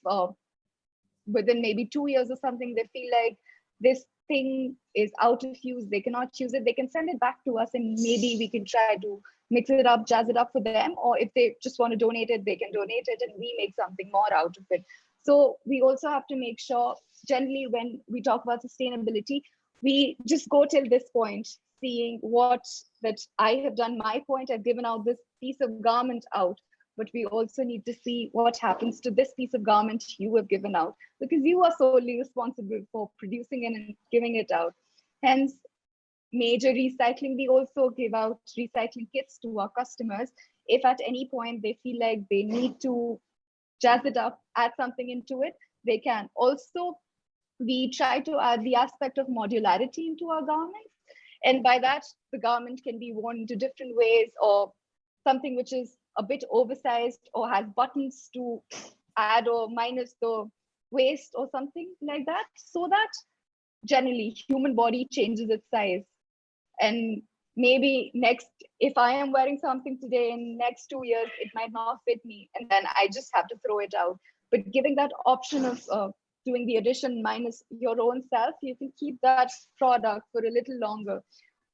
within maybe 2 years or something, they feel like this thing is out of use, they cannot use it, they can send it back to us and maybe we can try to mix it up, jazz it up for them. Or if they just want to donate it, they can donate it and we make something more out of it. So we also have to make sure, generally when we talk about sustainability, we just go till this point, seeing what, that I have done my point, I've given out this piece of garment out, but we also need to see what happens to this piece of garment you have given out, because you are solely responsible for producing it and giving it out. Hence, major recycling. We also give out recycling kits to our customers. If at any point they feel like they need to jazz it up, add something into it, they can. Also, we try to add the aspect of modularity into our garments. And by that, the garment can be worn into different ways, or something which is a bit oversized or has buttons to add or minus the waist or something like that, so that generally human body changes its size. And maybe next if I am wearing something today, in next 2 years, it might not fit me, and then I just have to throw it out. But giving that option of doing the addition minus your own self, you can keep that product for a little longer.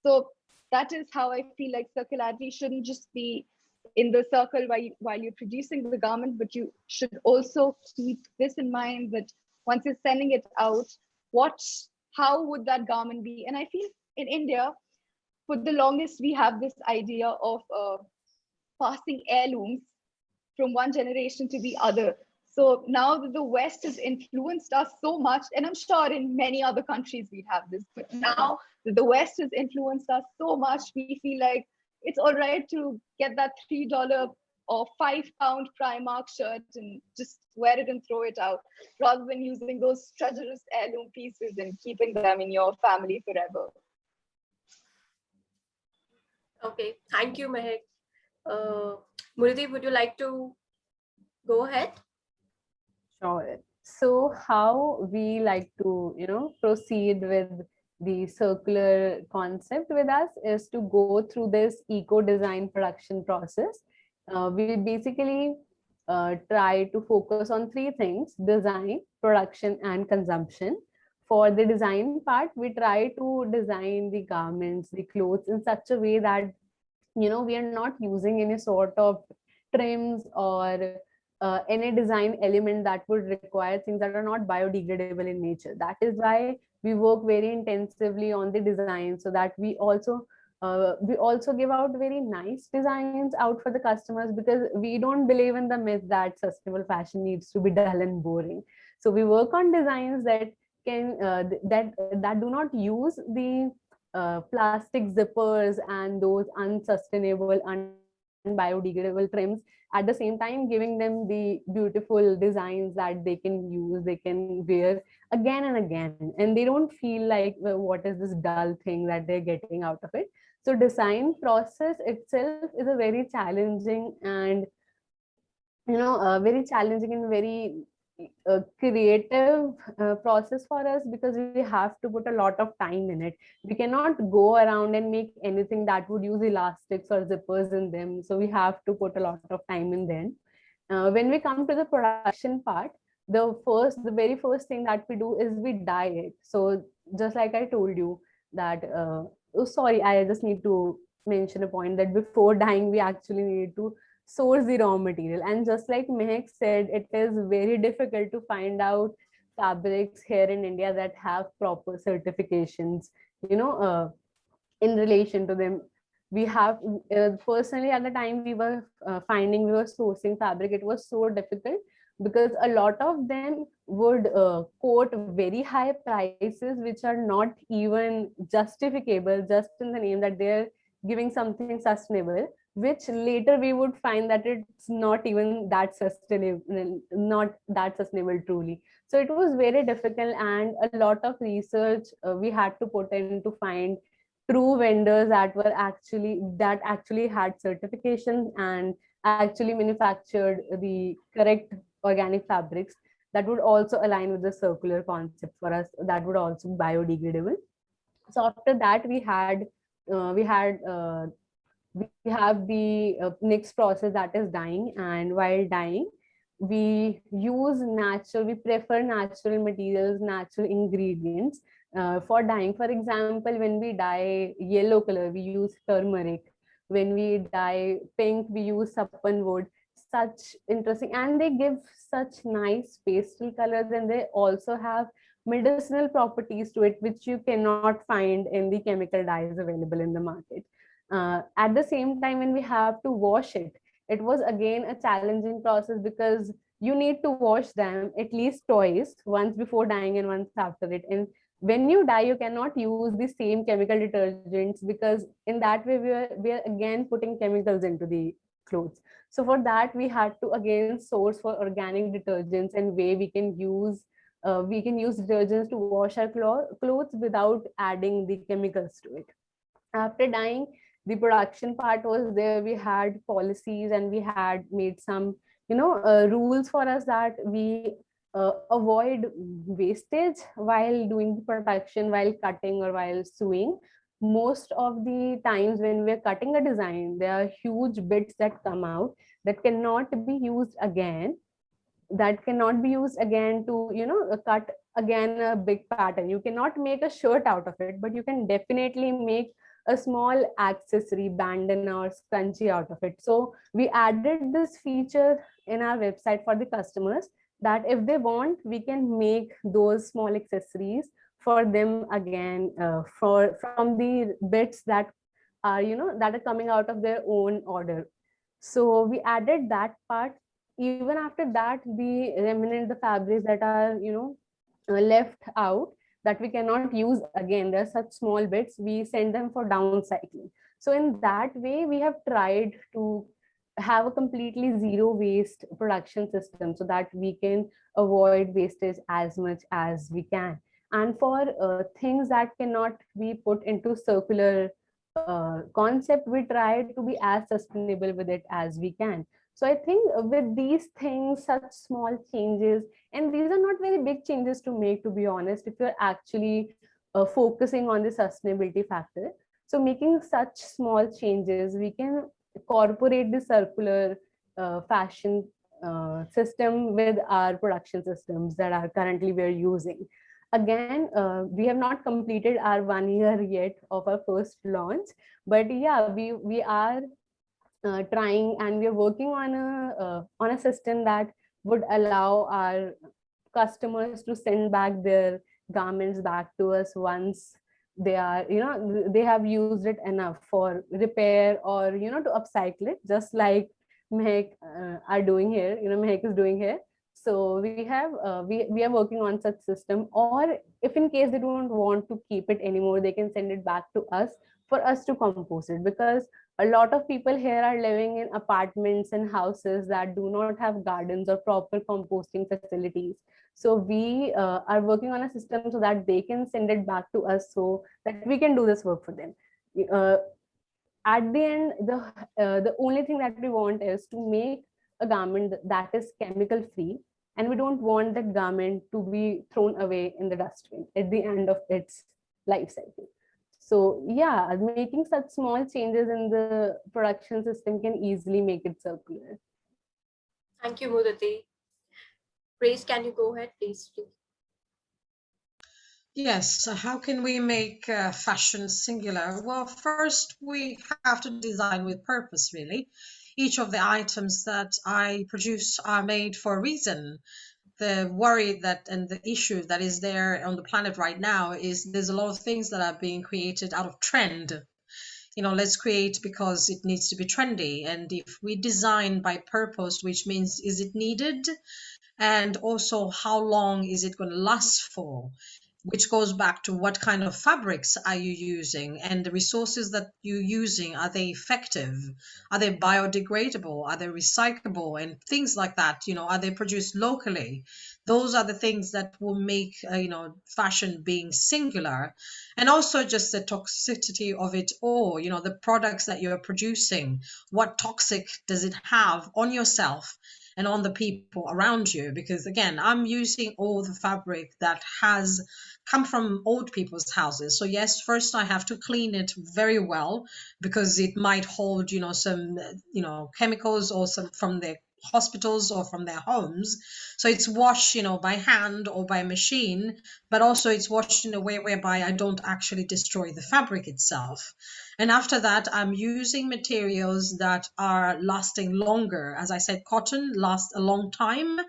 So that is how I feel like circularity shouldn't just be in the circle while you're producing the garment, but you should also keep this in mind that once you're sending it out, how would that garment be? And I feel in India, for the longest, we have this idea of passing heirlooms from one generation to the other. So now that the West has influenced us so much, and I'm sure in many other countries we'd have this, but now that the West has influenced us so much, we feel like it's all right to get that $3 or £5 Primark shirt and just wear it and throw it out, rather than using those treacherous heirloom pieces and keeping them in your family forever. Okay, thank you, Mehek. Murthy, would you like to go ahead? Sure. So how we like to, proceed with the circular concept with us is to go through this eco design production process. We basically try to focus on three things: design, production, and consumption. For the design part, we try to design the garments, the clothes in such a way that, we are not using any sort of trims or any design element that would require things that are not biodegradable in nature. That is why we work very intensively on the design, so that we also give out very nice designs out for the customers, because we don't believe in the myth that sustainable fashion needs to be dull and boring. So we work on designs that can that do not use the plastic zippers and those unsustainable, unbiodegradable trims, at the same time giving them the beautiful designs that they can use, they can wear again and again, and they don't feel like, well, what is this dull thing that they're getting out of it. So design process itself is a very challenging and very challenging and very creative process for us, because we have to put a lot of time in it. We cannot go around and make anything that would use elastics or zippers in them, so we have to put a lot of time in them. When we come to the production part, the very first thing that we do is we dye it. So just like I told you that oh, sorry, I just need to mention a point that before dyeing we actually need to source the raw material. And just like Mehek said, it is very difficult to find out fabrics here in India that have proper certifications, in relation to them. We have personally, at the time we were we were sourcing fabric, it was so difficult, because a lot of them would quote very high prices which are not even justificable, just in the name that they're giving something sustainable, which later we would find that it's not even that sustainable, not that sustainable truly. So it was very difficult, and a lot of research we had to put in to find true vendors that actually had certifications and actually manufactured the correct organic fabrics that would also align with the circular concept for us, that would also be biodegradable. So after that, we have the next process, that is dyeing. And while dyeing, we prefer natural materials, natural ingredients for dyeing. For example, when we dye yellow color, we use turmeric. When we dye pink, we use sappanwood. Such interesting, and they give such nice pastel colors, and they also have medicinal properties to it, which you cannot find in the chemical dyes available in the market. At the same time, when we have to wash it, it was again a challenging process, because you need to wash them at least twice, once before dyeing and once after it. And when you dye, you cannot use the same chemical detergents, because in that way we are again putting chemicals into the clothes. So for that, we had to again source for organic detergents, and way we can use detergents to wash our clothes without adding the chemicals to it. After dyeing, the production part was there. We had policies, and we had made some rules for us, that we avoid wastage while doing the production, while cutting or while sewing. most of the times when we're cutting a design, there are huge bits that come out that cannot be used again, to cut again a big pattern. You cannot make a shirt out of it, but you can definitely make a small accessory, bandana or scrunchie out of it. So we added this feature in our website for the customers, that if they want, we can make those small accessories for them again, from the bits that are that are coming out of their own order. So we added that part. Even after that, the remnant, the fabrics that are left out, that we cannot use again, they're such small bits, we send them for downcycling. So in that way, we have tried to have a completely zero waste production system, so that we can avoid wastage as much as we can. And for things that cannot be put into circular concept, we try to be as sustainable with it as we can. So I think with these things, such small changes, and these are not very big changes to make, to be honest, if you're actually focusing on the sustainability factor. So making such small changes, we can incorporate the circular fashion system with our production systems that are currently we're using. Again, we have not completed our 1 year yet of our first launch, but yeah, we are trying, and we are working on a system that would allow our customers to send back their garments back to us once they are they have used it enough for repair, or to upcycle it, just like Mehak are doing here, Mehak is doing here. So we are working on such system. Or if in case they don't want to keep it anymore, they can send it back to us to compose it, because a lot of people here are living in apartments and houses that do not have gardens or proper composting facilities. So we are working on a system so that they can send it back to us, so that we can do this work for them. uh, at the end, the only thing that we want is to make a garment that is chemical free, and we don't want that garment to be thrown away in the dustbin at the end of its life cycle. So yeah, making such small changes in the production system can easily make it circular. Thank you, Mudati. Grace, can you go ahead, please? Yes, so how can we make fashion singular? Well, first we have to design with purpose, really. Each of the items that I produce are made for a reason. The worry that and the issue that is there on the planet right now is there's a lot of things that are being created out of trend. Let's create because it needs to be trendy. And if we design by purpose, which means is it needed? And also, how long is it going to last for? Which goes back to what kind of fabrics are you using, and the resources that you're using, are they effective? Are they biodegradable? Are they recyclable? And things like that, are they produced locally? Those are the things that will make, fashion being singular. And also just the toxicity of it all, the products that you're producing, what toxic does it have on yourself and on the people around you? Because again, I'm using all the fabric that has come from old people's houses. So yes, first I have to clean it very well, because it might hold, some, chemicals or some from their hospitals or from their homes. So it's washed, by hand or by machine, but also it's washed in a way whereby I don't actually destroy the fabric itself. And after that, I'm using materials that are lasting longer. As I said, cotton lasts a long time.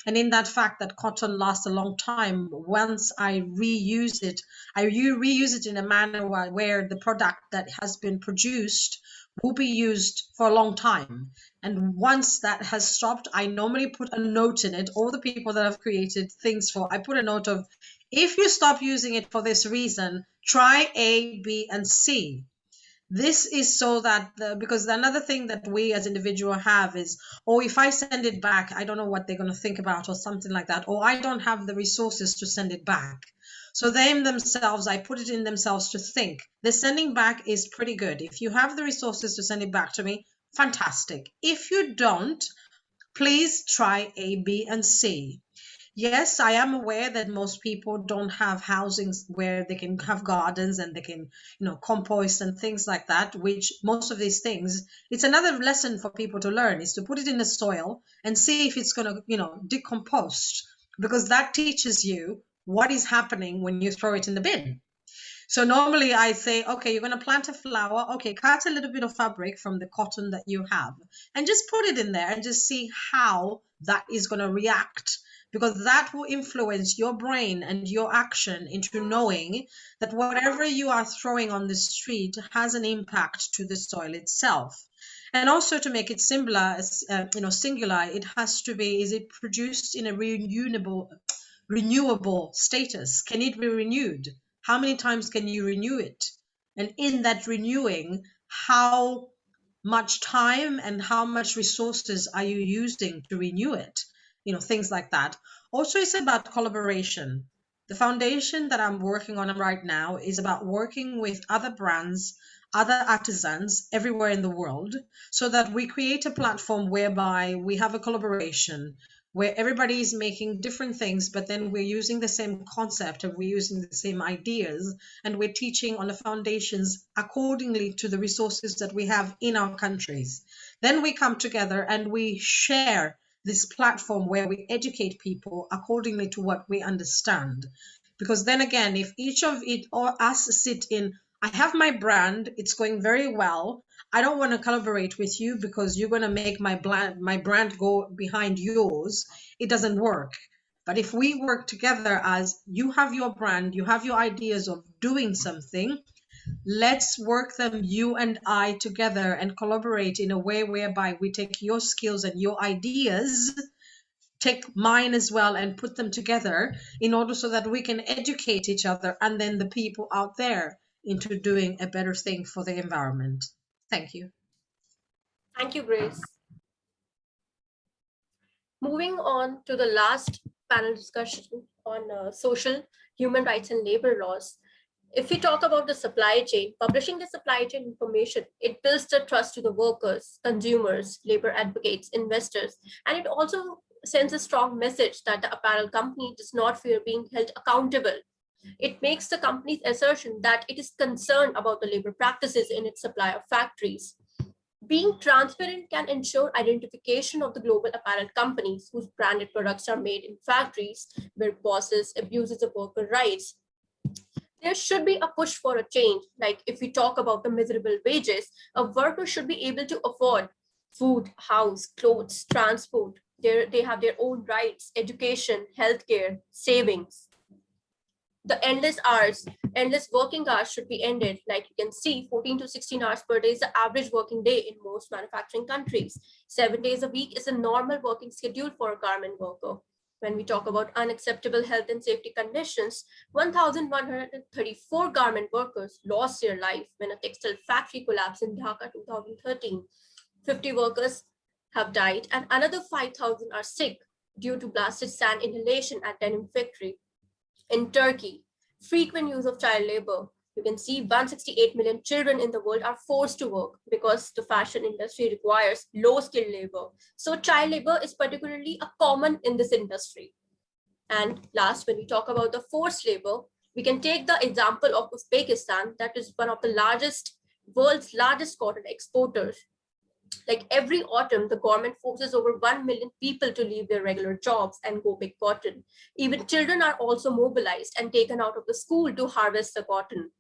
And in that fact that cotton lasts a long time, once I reuse it, reuse it in a manner where the product that has been produced will be used for a long time. And once that has stopped, I normally put a note in it. All the people that I've created things for, I put a note of, if you stop using it for this reason, try A, B, and C. This is so that because another thing that we as individual have is, if I send it back, I don't know what they're going to think about, or something like that, or I don't have the resources to send it back. So themselves, I put it in themselves to think. The sending back is pretty good. If you have the resources to send it back to me, fantastic. If you don't, please try A, B, and C. Yes, I am aware that most people don't have housings where they can have gardens and they can, compost and things like that, which most of these things, it's another lesson for people to learn is to put it in the soil and see if it's going to, decompose, because that teaches you what is happening when you throw it in the bin. So normally I say, okay, you're going to plant a flower. Okay, cut a little bit of fabric from the cotton that you have and just put it in there and just see how that is going to react, because that will influence your brain and your action into knowing that whatever you are throwing on the street has an impact to the soil itself. And also to make it singular, it has to be, is it produced in a renewable status? Can it be renewed? How many times can you renew it? And in that renewing, how much time and how much resources are you using to renew it? Things like that. Also, it's about collaboration. The foundation that I'm working on right now is about working with other brands, other artisans everywhere in the world, so that we create a platform whereby we have a collaboration where everybody is making different things, but then we're using the same concept and we're using the same ideas, and we're teaching on the foundations accordingly to the resources that we have in our countries. Then we come together and we share this platform where we educate people accordingly to what we understand. Because then again, if each of it or us sit in, I have my brand, it's going very well, I don't want to collaborate with you because you're going to make my brand go behind yours. It doesn't work. But if we work together as you have your brand, you have your ideas of doing something, let's work them, you and I, together and collaborate in a way whereby we take your skills and your ideas, take mine as well, and put them together in order so that we can educate each other and then the people out there into doing a better thing for the environment. Thank you. Thank you, Grace. Moving on to the last panel discussion on social, human rights, and labor laws. If we talk about the supply chain, publishing the supply chain information, it builds the trust to the workers, consumers, labor advocates, investors, and it also sends a strong message that the apparel company does not fear being held accountable. It makes the company's assertion that it is concerned about the labor practices in its supply of factories. Being transparent can ensure identification of the global apparel companies whose branded products are made in factories where bosses abuses the worker rights. There should be a push for a change. Like if we talk about the miserable wages, a worker should be able to afford food, house, clothes, transport. They have their own rights, education, healthcare, savings. The endless working hours should be ended. Like you can see, 14 to 16 hours per day is the average working day in most manufacturing countries. 7 days a week is a normal working schedule for a garment worker. When we talk about unacceptable health and safety conditions, 1,134 garment workers lost their life when a textile factory collapsed in Dhaka 2013. 50 workers have died and another 5,000 are sick due to blasted sand inhalation at denim factory. In Turkey, frequent use of child labor. You can see 168 million children in the world are forced to work because the fashion industry requires low-skilled labor. So child labor is particularly common in this industry. And last, when we talk about the forced labor, we can take the example of Uzbekistan, that is one of the world's largest cotton exporters. Like every autumn, the government forces over 1 million people to leave their regular jobs and go pick cotton. Even children are also mobilized and taken out of the school to harvest the cotton.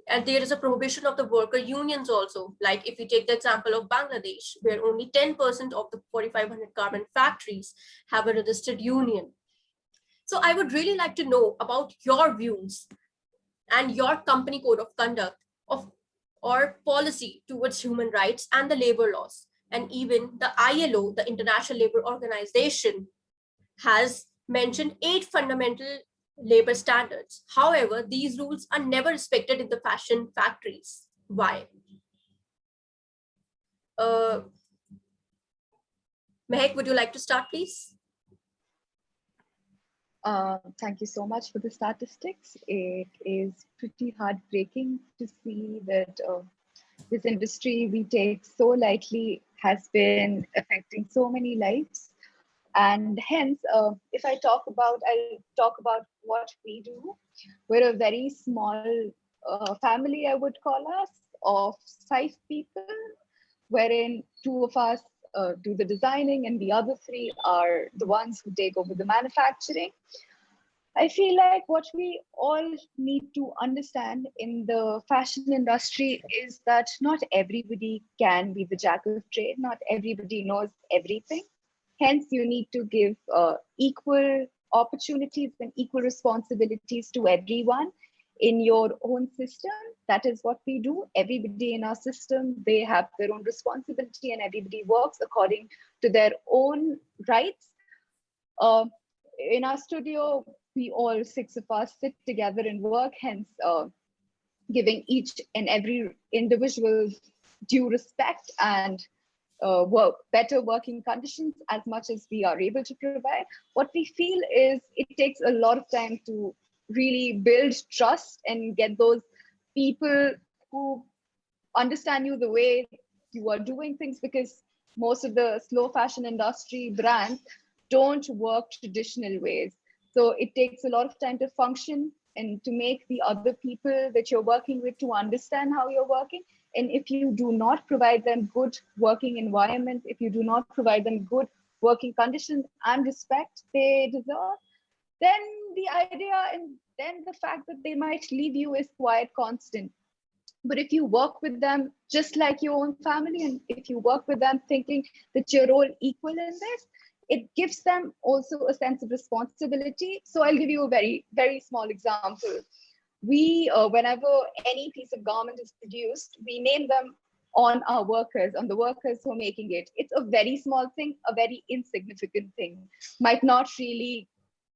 And there is a prohibition of the worker unions also. Like if we take the example of Bangladesh, where only 10% of the 4,500 garment factories have a registered union. So I would really like to know about your views and your company code of conduct or policy towards human rights and the labor laws. And even the ILO, the International Labor Organization, has mentioned 8 fundamental labor standards. However, these rules are never respected in the fashion factories. Why? Mehek, would you like to start, please? Thank you so much for the statistics. It is pretty heartbreaking to see that this industry we take so lightly has been affecting so many lives. And hence, if I'll talk about what we do. We're a very small family, I would call us, of 5 people, wherein 2 of us do the designing and the other 3 are the ones who take over the manufacturing. I feel like what we all need to understand in the fashion industry is that not everybody can be the jack of trade, not everybody knows everything. Hence, you need to give equal opportunities and equal responsibilities to everyone in your own system. That is what we do. Everybody in our system, they have their own responsibility and everybody works according to their own rights. In our studio, we all 6 of us sit together and work, hence giving each and every individual due respect and better working conditions as much as we are able to provide. What we feel is it takes a lot of time to really build trust and get those people who understand you the way you are doing things, because most of the slow fashion industry brands don't work traditional ways. So it takes a lot of time to function and to make the other people that you're working with to understand how you're working. And if you do not provide them good working environment, if you do not provide them good working conditions and respect they deserve, then the idea and then the fact that they might leave you is quite constant. But if you work with them just like your own family, and if you work with them thinking that you're all equal in this, it gives them also a sense of responsibility. So I'll give you a very, very small example. We, whenever any piece of garment is produced, we name them on our workers, on the workers who are making it. It's a very small thing, a very insignificant thing, might not really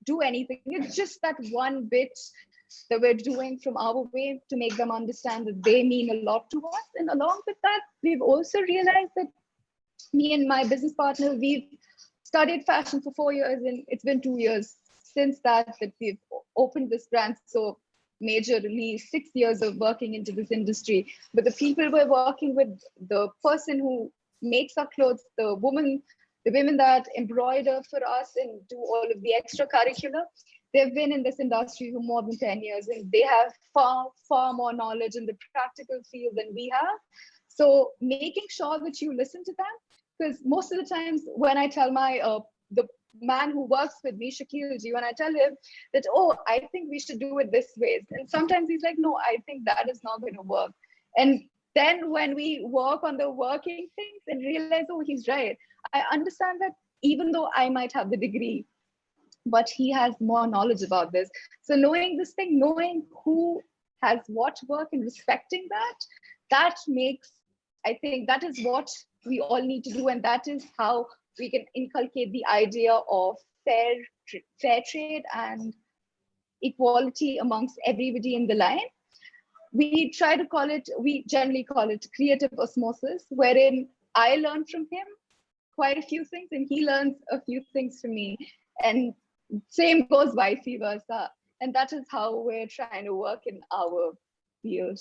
do anything. It's just that one bit that we're doing from our way to make them understand that they mean a lot to us. And along with that, we've also realized that me and my business partner, we've studied fashion for 4 years, and it's been 2 years since that we've opened this brand. So majorly 6 years of working into this industry. But the people we're working with, the person who makes our clothes, the women that embroider for us and do all of the extracurricular, they've been in this industry for more than 10 years, and they have far, far more knowledge in the practical field than we have. So making sure that you listen to them, because most of the times when I tell the man who works with me, Shakilji, when I tell him that, oh, I think we should do it this way. And sometimes he's like, no, I think that is not going to work. And then when we work on the working things and realize, oh, he's right. I understand that even though I might have the degree, but he has more knowledge about this. So knowing this thing, knowing who has what work and respecting that makes, I think that is what we all need to do. And that is how we can inculcate the idea of fair trade and equality amongst everybody in the line. We generally call it creative osmosis, wherein I learn from him quite a few things and he learns a few things from me. And same goes vice versa. And that is how we're trying to work in our field.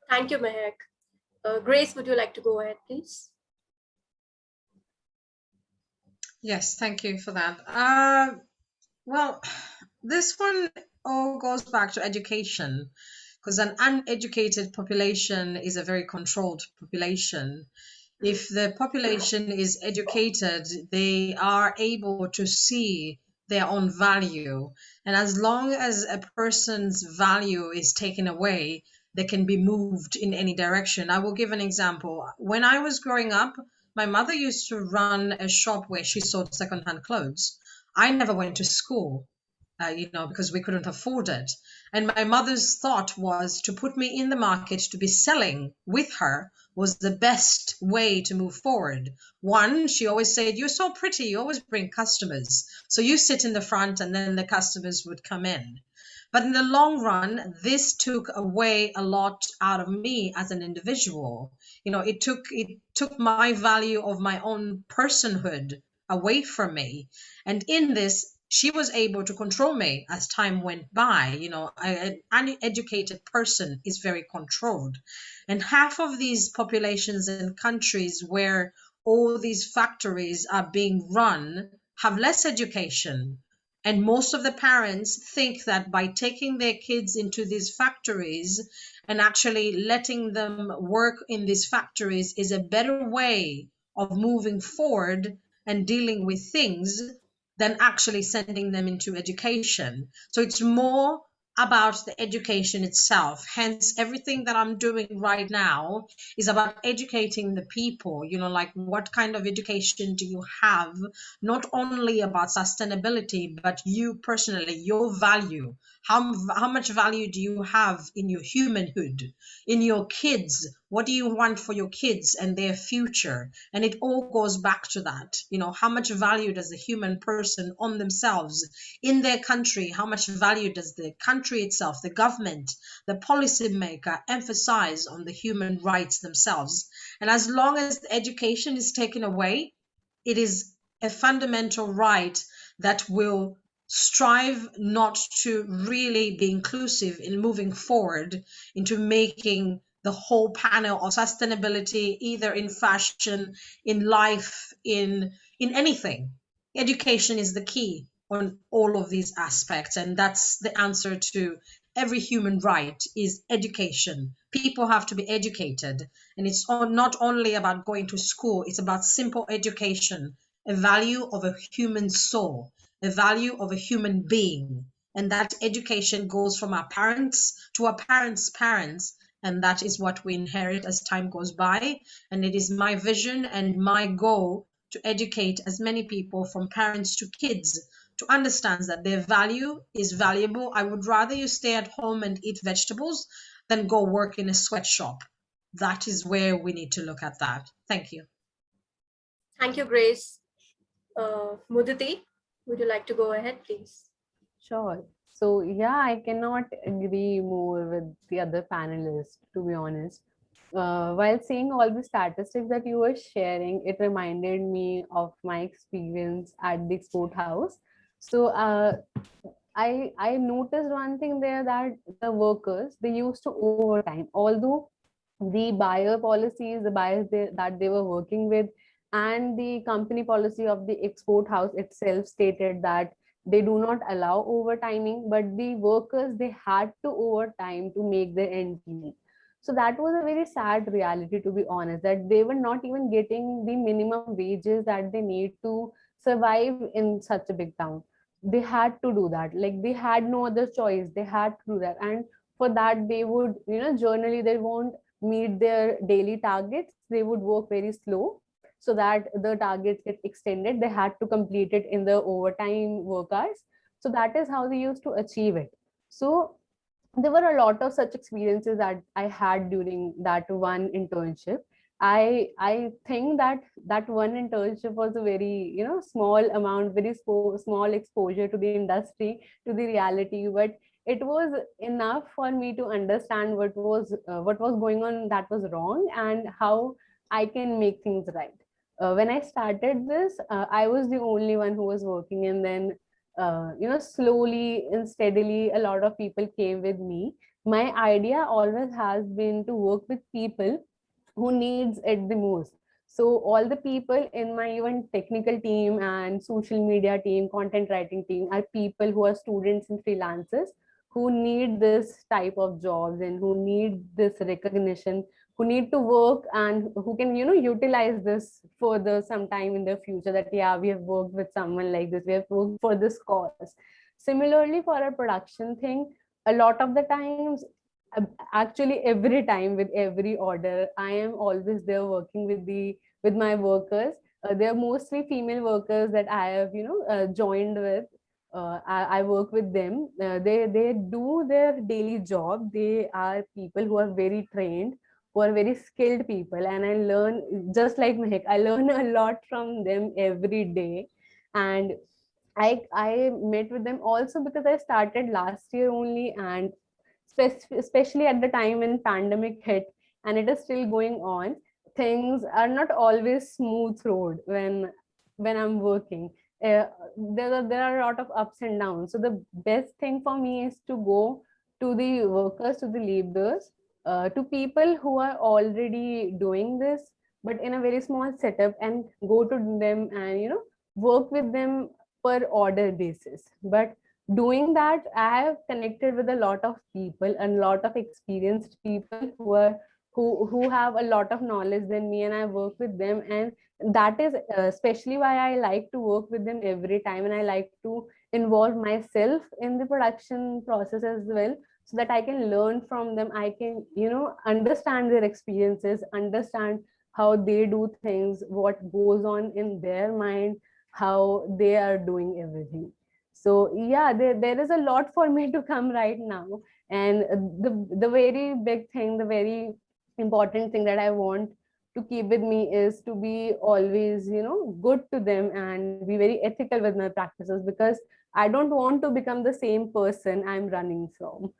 Thank you, Mehak. Grace, would you like to go ahead, please? Yes, thank you for that. Well, this one all goes back to education, because an uneducated population is a very controlled population. If the population is educated, they are able to see their own value. And as long as a person's value is taken away, they can be moved in any direction. I will give an example. When I was growing up, my mother used to run a shop where she sold secondhand clothes. I never went to school, because we couldn't afford it. And my mother's thought was to put me in the market to be selling with her was the best way to move forward. One, she always said, you're so pretty, you always bring customers. So you sit in the front and then the customers would come in. But in the long run, this took away a lot out of me as an individual. It took my value of my own personhood away from me. And in this, she was able to control me as time went by. An uneducated person is very controlled. And half of these populations and countries where all these factories are being run have less education. And most of the parents think that by taking their kids into these factories and actually letting them work in these factories is a better way of moving forward and dealing with things than actually sending them into education. So it's more about the education itself. Hence, everything that I'm doing right now is about educating the people, like what kind of education do you have, not only about sustainability, but you personally, your value. How much value do you have in your humanhood, in your kids? What do you want for your kids and their future? And it all goes back to that. How much value does the human person on themselves, in their country, how much value does the country itself, the government, the policymaker emphasize on the human rights themselves? And as long as the education is taken away, it is a fundamental right that will strive not to really be inclusive in moving forward into making the whole panel of sustainability, either in fashion, in life, in anything. Education is the key on all of these aspects, and that's the answer to every human right is education. People have to be educated, and it's not only about going to school, it's about simple education, a value of a human soul, a value of a human being. And that education goes from our parents to our parents' parents, and that is what we inherit as time goes by. And it is my vision and my goal to educate as many people, from parents to kids, to understand that their value is valuable. I would rather you stay at home and eat vegetables than go work in a sweatshop. That is where we need to look at that. Thank you. Thank you, Grace. Muditi, would you like to go ahead, please? Sure. So yeah, I cannot agree more with the other panelists, to be honest. While seeing all the statistics that you were sharing, it reminded me of my experience at the export house. So I noticed one thing there, that the workers, they used to overtime, although the buyer policies, the buyers that they were working with, and the company policy of the export house itself stated that they do not allow overtiming, but the workers, they had to overtime to make their ends meet. So that was a very sad reality, to be honest, that they were not even getting the minimum wages that they need to survive in such a big town. They had to do that, like they had no other choice, they had to do that. And for that, they would, generally they won't meet their daily targets, they would work very slow so that the targets get extended. They had to complete it in the overtime work hours. So that is how they used to achieve it. So there were a lot of such experiences that I had during that one internship. I think that that one internship was a very, small amount, very small exposure to the industry, to the reality, but it was enough for me to understand what was going on that was wrong, and how I can make things right. When I started this, I was the only one who was working, and then slowly and steadily, a lot of people came with me. My idea always has been to work with people who needs it the most. So all the people in my even technical team and social media team, content writing team, are people who are students and freelancers who need this type of jobs and who need this recognition, who need to work and who can, utilize this further sometime in the future, that yeah, we have worked with someone like this, we have worked for this cause. Similarly, for a production thing, a lot of the times, actually every time, with every order, I am always there working with my workers. They're mostly female workers that I have, joined with. I work with them. They do their daily job. They are people who are very trained, who are very skilled people, and I learn, just like Mehak, I learn a lot from them every day. And I met with them also because I started last year only, and especially at the time when pandemic hit, and it is still going on, things are not always smooth road when I'm working. There are a lot of ups and downs. So the best thing for me is to go to the workers, to the laborers, to people who are already doing this, but in a very small setup, and go to them and work with them per order basis. But doing that, I have connected with a lot of people, a lot of experienced people who have a lot of knowledge than me, and I work with them. And that is especially why I like to work with them every time, and I like to involve myself in the production process as well, so that I can learn from them. I can understand their experiences, understand how they do things, what goes on in their mind, how they are doing everything. So yeah, there is a lot for me to come right now. And the very big thing, the very important thing that I want to keep with me is to be always good to them and be very ethical with my practices, because I don't want to become the same person I'm running from.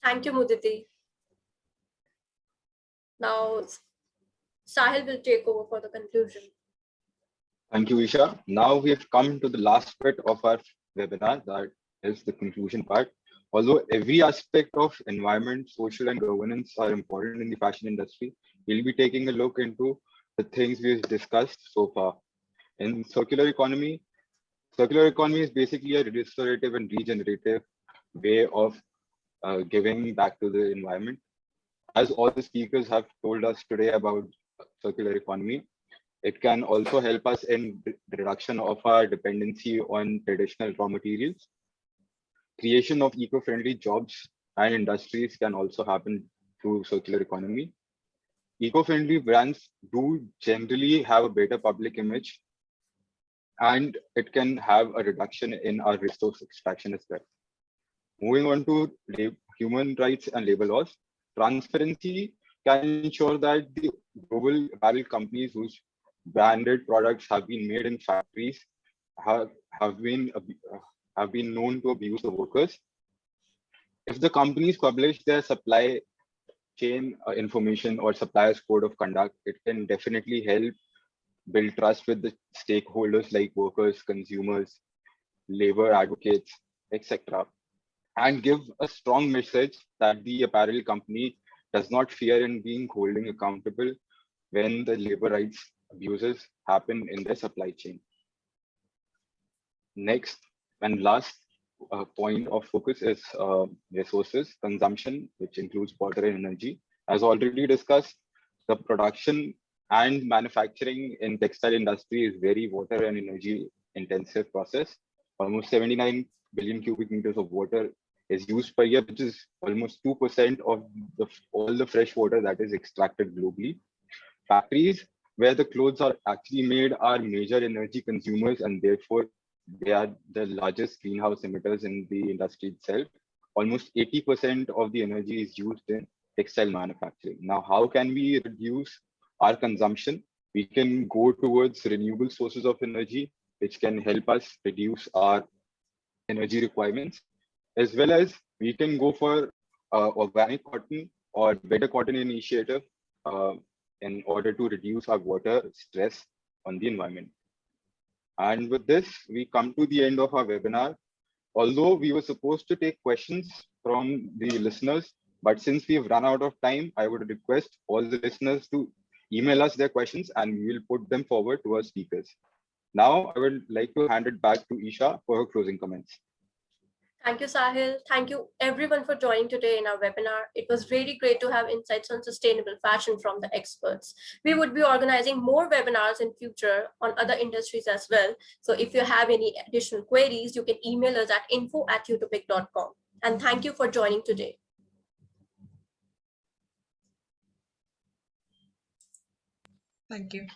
Thank you, Muditi. Now, Sahil will take over for the conclusion. Thank you, Isha. Now we have come to the last bit of our webinar, that is the conclusion part. Although every aspect of environment, social, and governance are important in the fashion industry, we'll be taking a look into the things we've discussed so far. In circular economy is basically a restorative and regenerative way of giving back to the environment. As all the speakers have told us today about circular economy, it can also help us in the reduction of our dependency on traditional raw materials. Creation of eco-friendly jobs and industries can also happen through circular economy. Eco-friendly brands do generally have a better public image, and it can have a reduction in our resource extraction as well. Moving on to human rights and labor laws, transparency can ensure that the global apparel companies whose branded products have been made in factories have been known to abuse the workers. If the companies publish their supply chain information or suppliers code of conduct, it can definitely help build trust with the stakeholders like workers, consumers, labor advocates, etc., and give a strong message that the apparel company does not fear in being holding accountable when the labor rights abuses happen in their supply chain. Next and last point of focus is resources consumption, which includes water and energy. As already discussed, the production and manufacturing in textile industry is very water and energy intensive process. Almost 79 billion cubic meters of water is used per year, which is almost 2% of all the fresh water that is extracted globally. Factories where the clothes are actually made are major energy consumers, and therefore they are the largest greenhouse emitters in the industry itself. Almost 80% of the energy is used in textile manufacturing. Now, how can we reduce our consumption? We can go towards renewable sources of energy, which can help us reduce our energy requirements, as well as we can go for organic cotton or better cotton initiative in order to reduce our water stress on the environment. And with this, we come to the end of our webinar. Although we were supposed to take questions from the listeners, but since we've run out of time, I would request all the listeners to email us their questions and we will put them forward to our speakers. Now, I would like to hand it back to Isha for her closing comments. Thank you, Sahil. Thank you everyone for joining today in our webinar. It was really great to have insights on sustainable fashion from the experts. We would be organizing more webinars in future on other industries as well. So if you have any additional queries, you can email us at info@utopic.com. And thank you for joining today. Thank you.